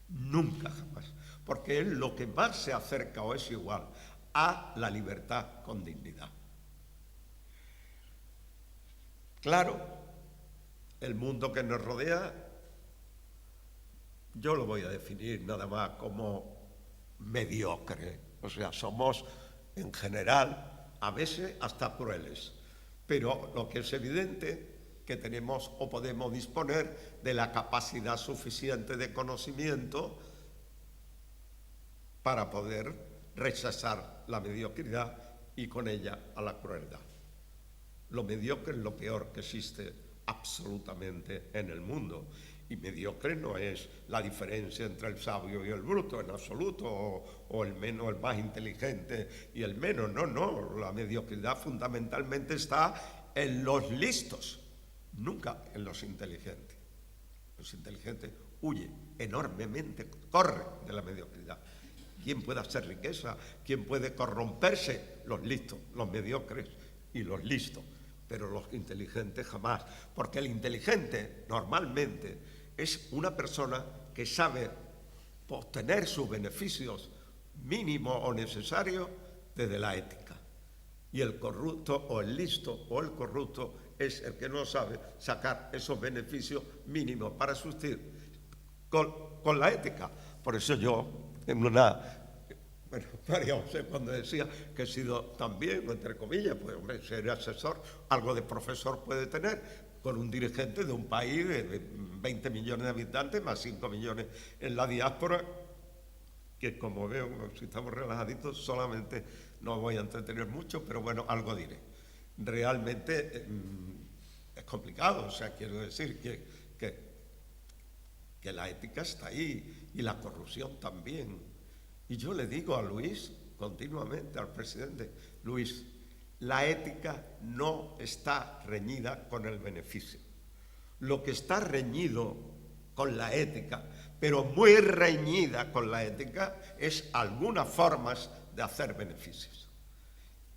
[SPEAKER 4] Nunca, jamás. Porque es lo que más se acerca o es igual a la libertad con dignidad. Claro, el mundo que nos rodea, yo lo voy a definir nada más como mediocre. O sea, somos en general a veces hasta crueles. Pero lo que es evidente que tenemos o podemos disponer de la capacidad suficiente de conocimiento para poder rechazar la mediocridad y con ella a la crueldad. Lo mediocre es lo peor que existe absolutamente en el mundo. Y mediocre no es la diferencia entre el sabio y el bruto en absoluto, o el menos, el más inteligente y el menos. No. La mediocridad fundamentalmente está en los listos, nunca en los inteligentes. Los inteligentes huyen enormemente, corren de la mediocridad. ¿Quién puede hacer riqueza? ¿Quién puede corromperse? Los listos, los mediocres y los listos. Pero los inteligentes jamás. Porque el inteligente normalmente es una persona que sabe obtener sus beneficios mínimos o necesarios desde la ética. Y el corrupto o el listo o el corrupto es el que no sabe sacar esos beneficios mínimos para subsistir con la ética. Por eso yo, María José, cuando decía que he sido también, entre comillas, pues hombre, ser asesor, algo de profesor puede tener, con un dirigente de un país de 20 millones de habitantes, más 5 millones en la diáspora, que como veo, si estamos relajaditos, solamente no voy a entretener mucho, pero bueno, algo diré. Realmente es complicado, o sea, quiero decir que la ética está ahí y la corrupción también. Y yo le digo a Luis continuamente, al presidente, Luis, la ética no está reñida con el beneficio. Lo que está reñido con la ética, pero muy reñida con la ética, es algunas formas de hacer beneficios.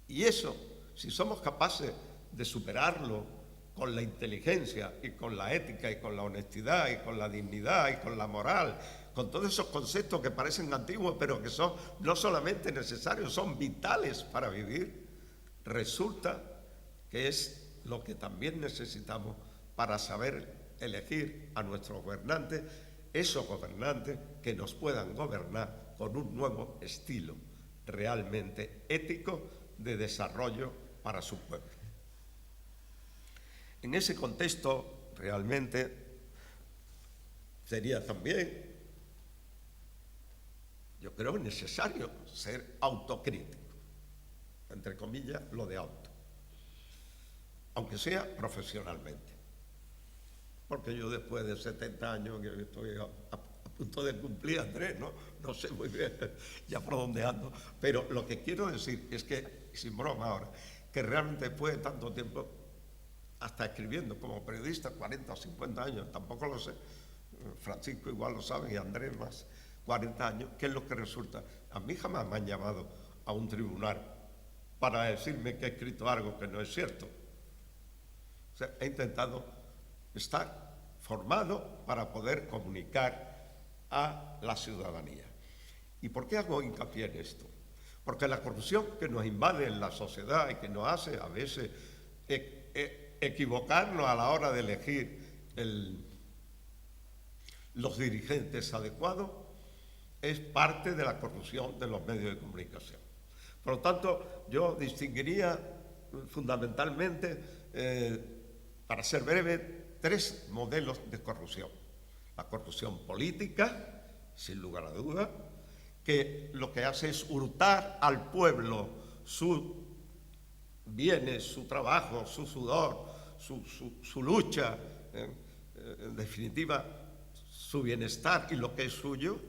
[SPEAKER 4] Y eso, si somos capaces de superarlo con la inteligencia y con la ética y con la honestidad y con la dignidad y con la moral, con todos esos conceptos que parecen antiguos, pero que son no solamente necesarios, son vitales para vivir, resulta que es lo que también necesitamos para saber elegir a nuestros gobernantes, esos gobernantes que nos puedan gobernar con un nuevo estilo realmente ético de desarrollo para su pueblo. En ese contexto, realmente, sería también, yo creo, necesario ser autocrítico, entre comillas, lo de auto, aunque sea profesionalmente. Porque yo después de 70 años, que estoy a punto de cumplir, Andrés, no sé muy bien ya por dónde ando, pero lo que quiero decir es que, sin broma ahora, que realmente después de tanto tiempo, hasta escribiendo como periodista, 40 o 50 años, tampoco lo sé, Francisco igual lo sabe y Andrés más, 40 años, ¿qué es lo que resulta? A mí jamás me han llamado a un tribunal para decirme que he escrito algo que no es cierto. O sea, he intentado estar formado para poder comunicar a la ciudadanía. ¿Y por qué hago hincapié en esto? Porque la corrupción que nos invade en la sociedad y que nos hace a veces equivocarnos a la hora de elegir los dirigentes adecuados es parte de la corrupción de los medios de comunicación. Por lo tanto, yo distinguiría fundamentalmente, para ser breve, 3 modelos de corrupción. La corrupción política, sin lugar a dudas, que lo que hace es hurtar al pueblo sus bienes, su trabajo, su sudor, su lucha, en definitiva, su bienestar y lo que es suyo.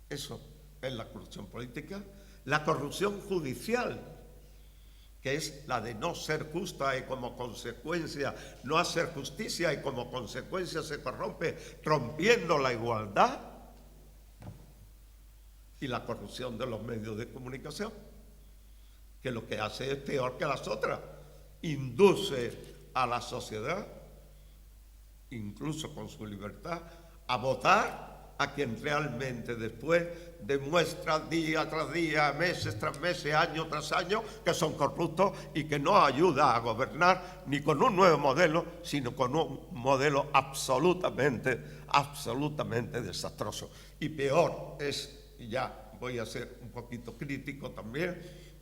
[SPEAKER 4] Eso es la corrupción política. La corrupción judicial, que es la de no ser justa y como consecuencia no hacer justicia y como consecuencia se corrompe rompiendo la igualdad. Y la corrupción de los medios de comunicación, que lo que hace es peor que las otras, induce a la sociedad, incluso con su libertad, a votar a quien realmente después demuestra día tras día, meses tras meses, año tras año, que son corruptos y que no ayuda a gobernar ni con un nuevo modelo, sino con un modelo absolutamente desastroso. Y peor es, y ya voy a ser un poquito crítico también,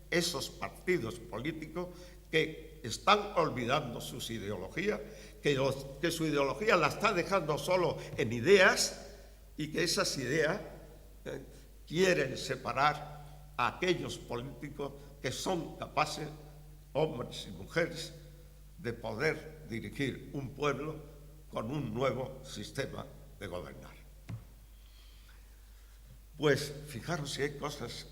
[SPEAKER 4] esos partidos políticos que están olvidando sus ideologías, que su ideología la está dejando solo en ideas y que esas ideas quieren separar a aquellos políticos que son capaces, hombres y mujeres, de poder dirigir un pueblo con un nuevo sistema de gobernar. Pues fijaros si hay cosas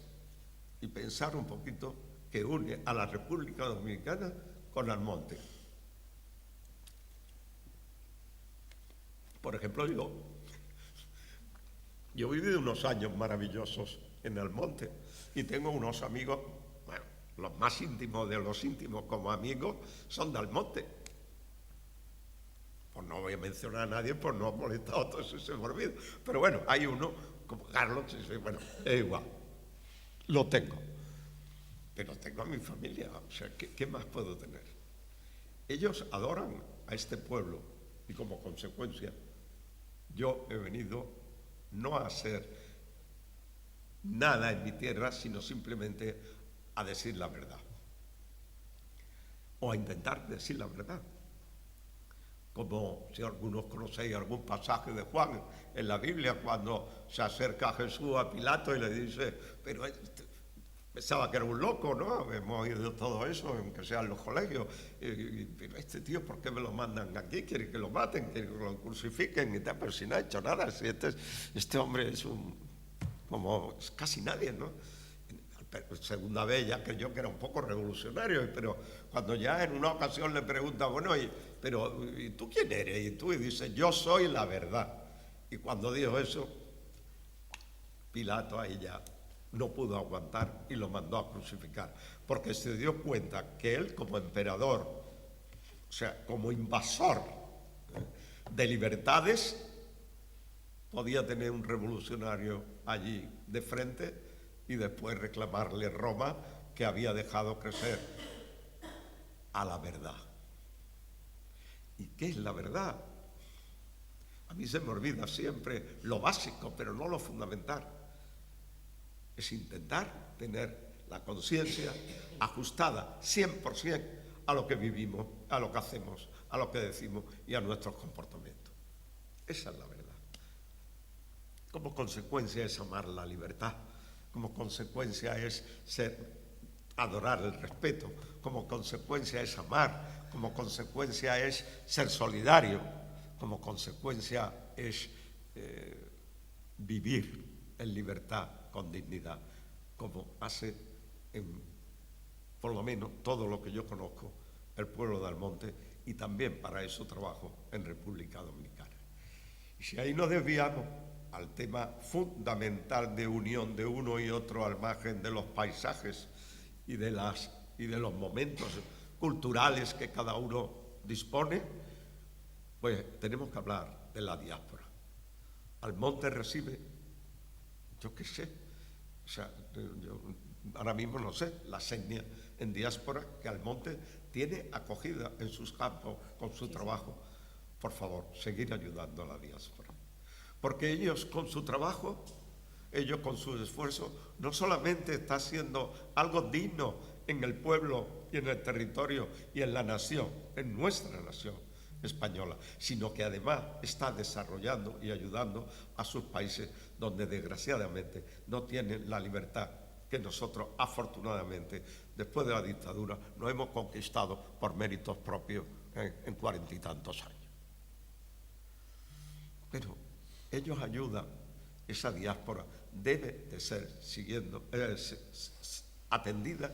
[SPEAKER 4] y pensar un poquito que une a la República Dominicana con Almonte. Por ejemplo, yo he vivido unos años maravillosos en Almonte y tengo unos amigos, bueno, los más íntimos de los íntimos como amigos son de Almonte. Pues no voy a mencionar a nadie por no molestar a otros si se me olvida. Pero bueno, hay uno como Carlos, bueno, es igual, lo tengo. Pero tengo a mi familia, o sea, ¿qué más puedo tener? Ellos adoran a este pueblo y como consecuencia yo he venido no a hacer nada en mi tierra, sino simplemente a decir la verdad. O a intentar decir la verdad. Como si algunos conocéis algún pasaje de Juan en la Biblia, cuando se acerca a Jesús a Pilato y le dice, pero pensaba que era un loco, ¿no? Hemos oído todo eso, aunque sea en los colegios. Pero este tío, ¿por qué me lo mandan aquí? ¿Quieren que lo maten? ¿Quieren que lo crucifiquen? Y tal, pero si no ha hecho nada. Si este hombre es como casi nadie, ¿no? Segunda vez ya creyó que era un poco revolucionario, pero cuando ya en una ocasión le pregunta, bueno, pero ¿y tú quién eres? Y tú dices, yo soy la verdad. Y cuando dijo eso, Pilato ahí ya no pudo aguantar y lo mandó a crucificar, porque se dio cuenta que él como emperador, o sea, como invasor de libertades, podía tener un revolucionario allí de frente y después reclamarle Roma que había dejado crecer a la verdad. ¿Y qué es la verdad? A mí se me olvida siempre lo básico, pero no lo fundamental. Es intentar tener la conciencia ajustada 100% a lo que vivimos, a lo que hacemos, a lo que decimos y a nuestros comportamientos. Esa es la verdad. Como consecuencia es amar la libertad, como consecuencia es adorar el respeto, como consecuencia es amar, como consecuencia es ser solidario, como consecuencia es vivir en libertad con dignidad, como hace por lo menos todo lo que yo conozco el pueblo de Almonte, y también para eso trabajo en República Dominicana. Y si ahí nos desviamos al tema fundamental de unión de uno y otro al margen de los paisajes y de los momentos culturales que cada uno dispone, pues tenemos que hablar de la diáspora. Almonte recibe, yo qué sé, o sea, yo ahora mismo no sé, la seña en diáspora que Almonte tiene acogida en sus campos con su trabajo. Por favor, seguir ayudando a la diáspora. Porque ellos con su trabajo, ellos con su esfuerzo, no solamente está haciendo algo digno en el pueblo y en el territorio y en la nación, en nuestra nación española, sino que además está desarrollando y ayudando a sus países donde desgraciadamente no tienen la libertad que nosotros afortunadamente después de la dictadura nos hemos conquistado por méritos propios en 40 y tantos años. Pero ellos ayudan, esa diáspora debe de ser atendida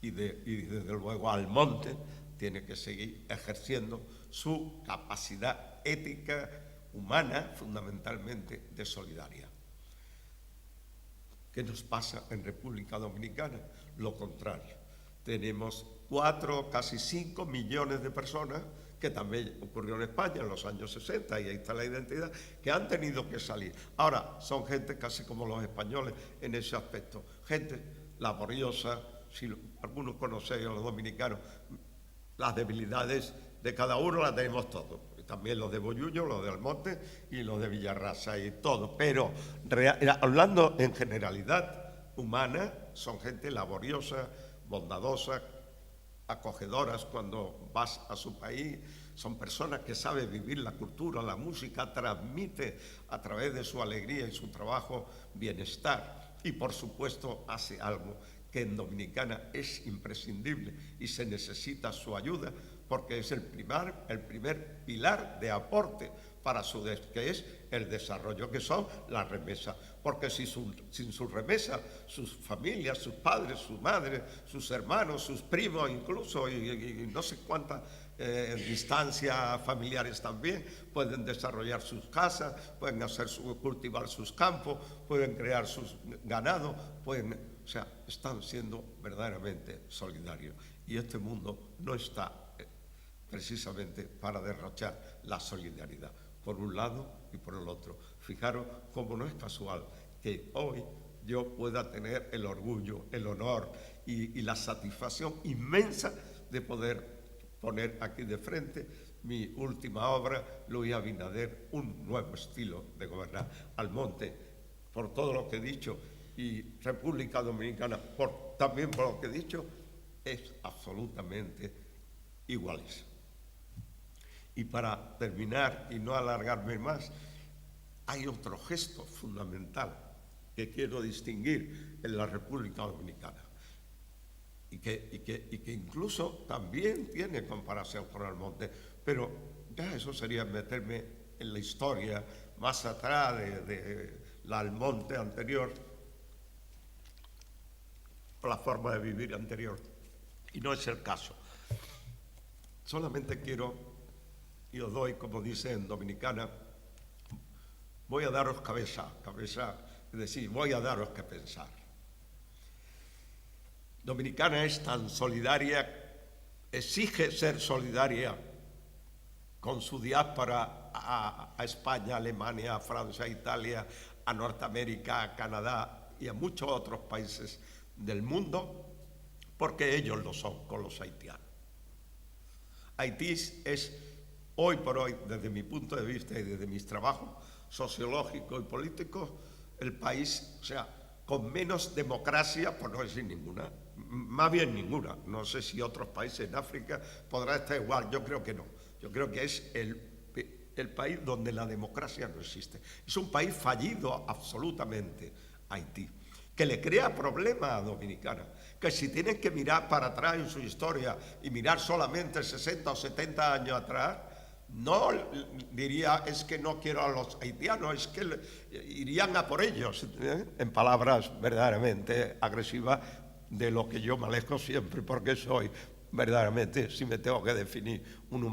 [SPEAKER 4] y desde luego Almonte tiene que seguir ejerciendo su capacidad ética, humana, fundamentalmente de solidaridad. ¿Qué nos pasa en República Dominicana? Lo contrario. Tenemos 4, casi 5 millones de personas, que también ocurrió en España en los años 60, y ahí está la identidad, que han tenido que salir. Ahora, son gente casi como los españoles en ese aspecto. Gente laboriosa, si algunos conocéis a los dominicanos, las debilidades de cada uno las tenemos todos. También los de Bollullo, los de Almonte y los de Villarrasa y todo. Pero hablando en generalidad humana, son gente laboriosa, bondadosa, acogedoras cuando vas a su país. Son personas que saben vivir la cultura, la música, transmite a través de su alegría y su trabajo bienestar. Y por supuesto hace algo que en Dominicana es imprescindible y se necesita su ayuda, porque es el primer pilar de aporte para que es el desarrollo, que son las remesas. Porque sin sus remesas, sus familias, sus padres, sus madres, sus hermanos, sus primos incluso, y no sé cuántas distancias familiares también, pueden desarrollar sus casas, pueden cultivar sus campos, pueden crear sus ganados, o sea, están siendo verdaderamente solidarios. Y este mundo no está precisamente para derrochar la solidaridad, por un lado y por el otro. Fijaros cómo no es casual que hoy yo pueda tener el orgullo, el honor y la satisfacción inmensa de poder poner aquí de frente mi última obra, Luis Abinader, un nuevo estilo de gobernar. Almonte, por todo lo que he dicho, y República Dominicana, también por lo que he dicho, es absolutamente iguales. Y para terminar y no alargarme más, hay otro gesto fundamental que quiero distinguir en la República Dominicana y que incluso también tiene comparación con Almonte, pero ya eso sería meterme en la historia más atrás de la Almonte anterior, la forma de vivir anterior, y no es el caso. Solamente quiero, y os doy, como dice en Dominicana, voy a daros cabeza, es decir, voy a daros que pensar. Dominicana es tan solidaria, exige ser solidaria con su diáspora a España, Alemania, a Francia, a Italia, a Norteamérica, a Canadá y a muchos otros países del mundo, porque ellos lo son con los haitianos. Haití es hoy por hoy, desde mi punto de vista y desde mis trabajos sociológicos y políticos, el país, o sea, con menos democracia, por no decir ninguna, más bien ninguna. No sé si otros países en África podrá estar igual, yo creo que no. Yo creo que es el país donde la democracia no existe. Es un país fallido absolutamente, Haití, que le crea problemas a Dominicana, que si tienen que mirar para atrás en su historia y mirar solamente 60 o 70 años atrás, no diría es que no quiero a los haitianos, es que irían a por ellos, en palabras verdaderamente agresivas, de lo que yo me alejo siempre, porque soy verdaderamente, si me tengo que definir, un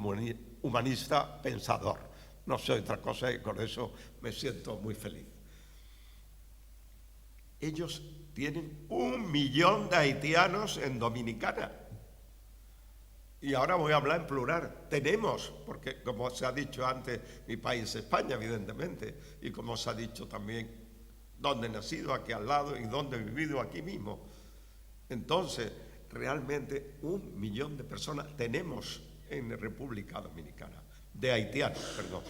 [SPEAKER 4] humanista pensador. No soy otra cosa y con eso me siento muy feliz. Ellos tienen 1 millón de haitianos en Dominicana. Y ahora voy a hablar en plural. Tenemos, porque como se ha dicho antes, mi país es España, evidentemente, y como se ha dicho también, donde he nacido, aquí al lado, y donde he vivido, aquí mismo. Entonces, realmente 1 millón de personas tenemos en República Dominicana, de haitianos, perdón,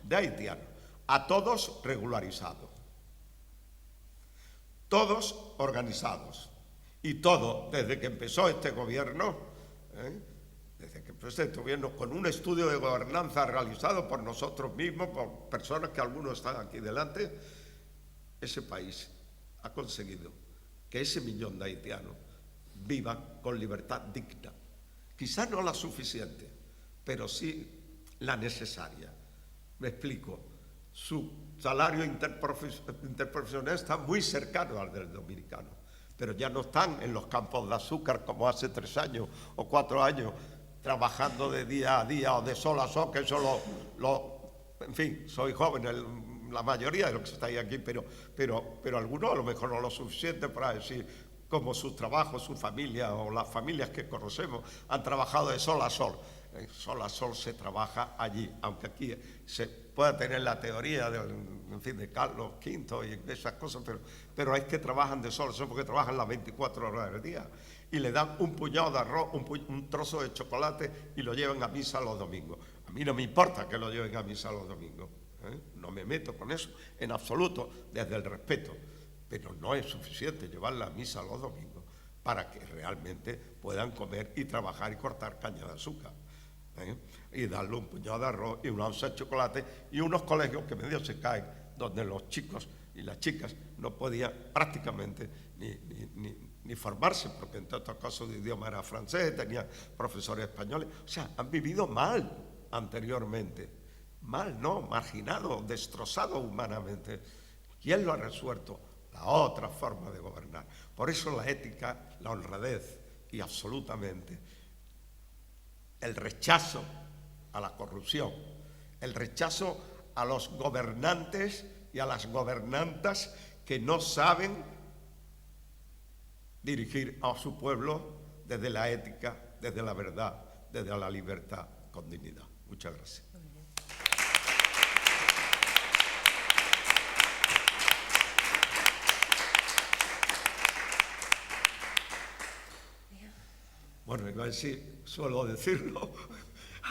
[SPEAKER 4] de haitianos, a todos regularizados, todos organizados, y todos, desde que empezó este gobierno, desde que empezó este gobierno, con un estudio de gobernanza realizado por nosotros mismos, por personas que algunos están aquí delante, ese país ha conseguido que ese 1 millón de haitianos vivan con libertad digna. Quizás no la suficiente, pero sí la necesaria. Me explico. Su salario interprofesional está muy cercano al del dominicano, pero ya no están en los campos de azúcar como hace 3 años o 4 años, trabajando de día a día o de sol a sol, que eso en fin, soy joven, la mayoría de los que estáis aquí, pero algunos a lo mejor no lo suficiente para decir cómo sus trabajos, su familia o las familias que conocemos han trabajado de sol a sol. Sol a sol se trabaja allí, aunque aquí se pueda tener la teoría de Carlos V y esas cosas, pero es que trabajan de sol a sol porque trabajan las 24 horas del día y le dan un puñado de arroz, un trozo de chocolate y lo llevan a misa los domingos. A mí no me importa que lo lleven a misa los domingos, no me meto con eso en absoluto, desde el respeto, pero no es suficiente llevarla a misa los domingos para que realmente puedan comer y trabajar y cortar caña de azúcar. Y darle un puñado de arroz y una onza de chocolate y unos colegios que medio se caen, donde los chicos y las chicas no podían prácticamente ni formarse, porque en todos casos de idioma era francés, tenían profesores españoles. O sea, han vivido mal anteriormente. Mal, no, marginados, destrozados humanamente. ¿Quién lo ha resuelto? La otra forma de gobernar. Por eso la ética, la honradez y absolutamente el rechazo a la corrupción, el rechazo a los gobernantes y a las gobernantas que no saben dirigir a su pueblo desde la ética, desde la verdad, desde la libertad con dignidad. Muchas gracias. Bueno, iba a decir, suelo decirlo,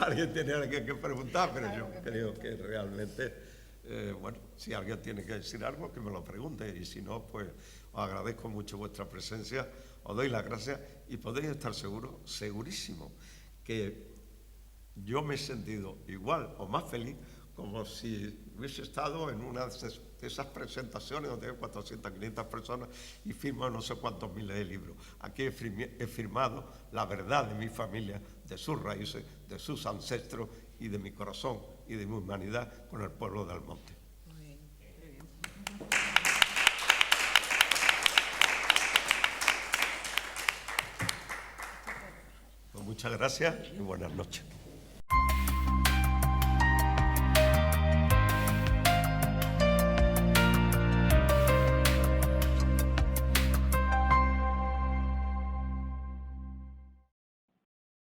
[SPEAKER 4] alguien tiene que preguntar, pero yo creo que realmente, bueno, si alguien tiene que decir algo, que me lo pregunte, y si no, pues os agradezco mucho vuestra presencia, os doy las gracias y podéis estar seguros, segurísimo, que yo me he sentido igual o más feliz como si hubiese estado en una de esas presentaciones donde hay 400, 500 personas y firmo no sé cuántos miles de libros. Aquí he firmado la verdad de mi familia, de sus raíces, de sus ancestros y de mi corazón y de mi humanidad con el pueblo de Almonte.
[SPEAKER 2] Muy bien, muy bien.
[SPEAKER 4] Pues muchas gracias y buenas noches.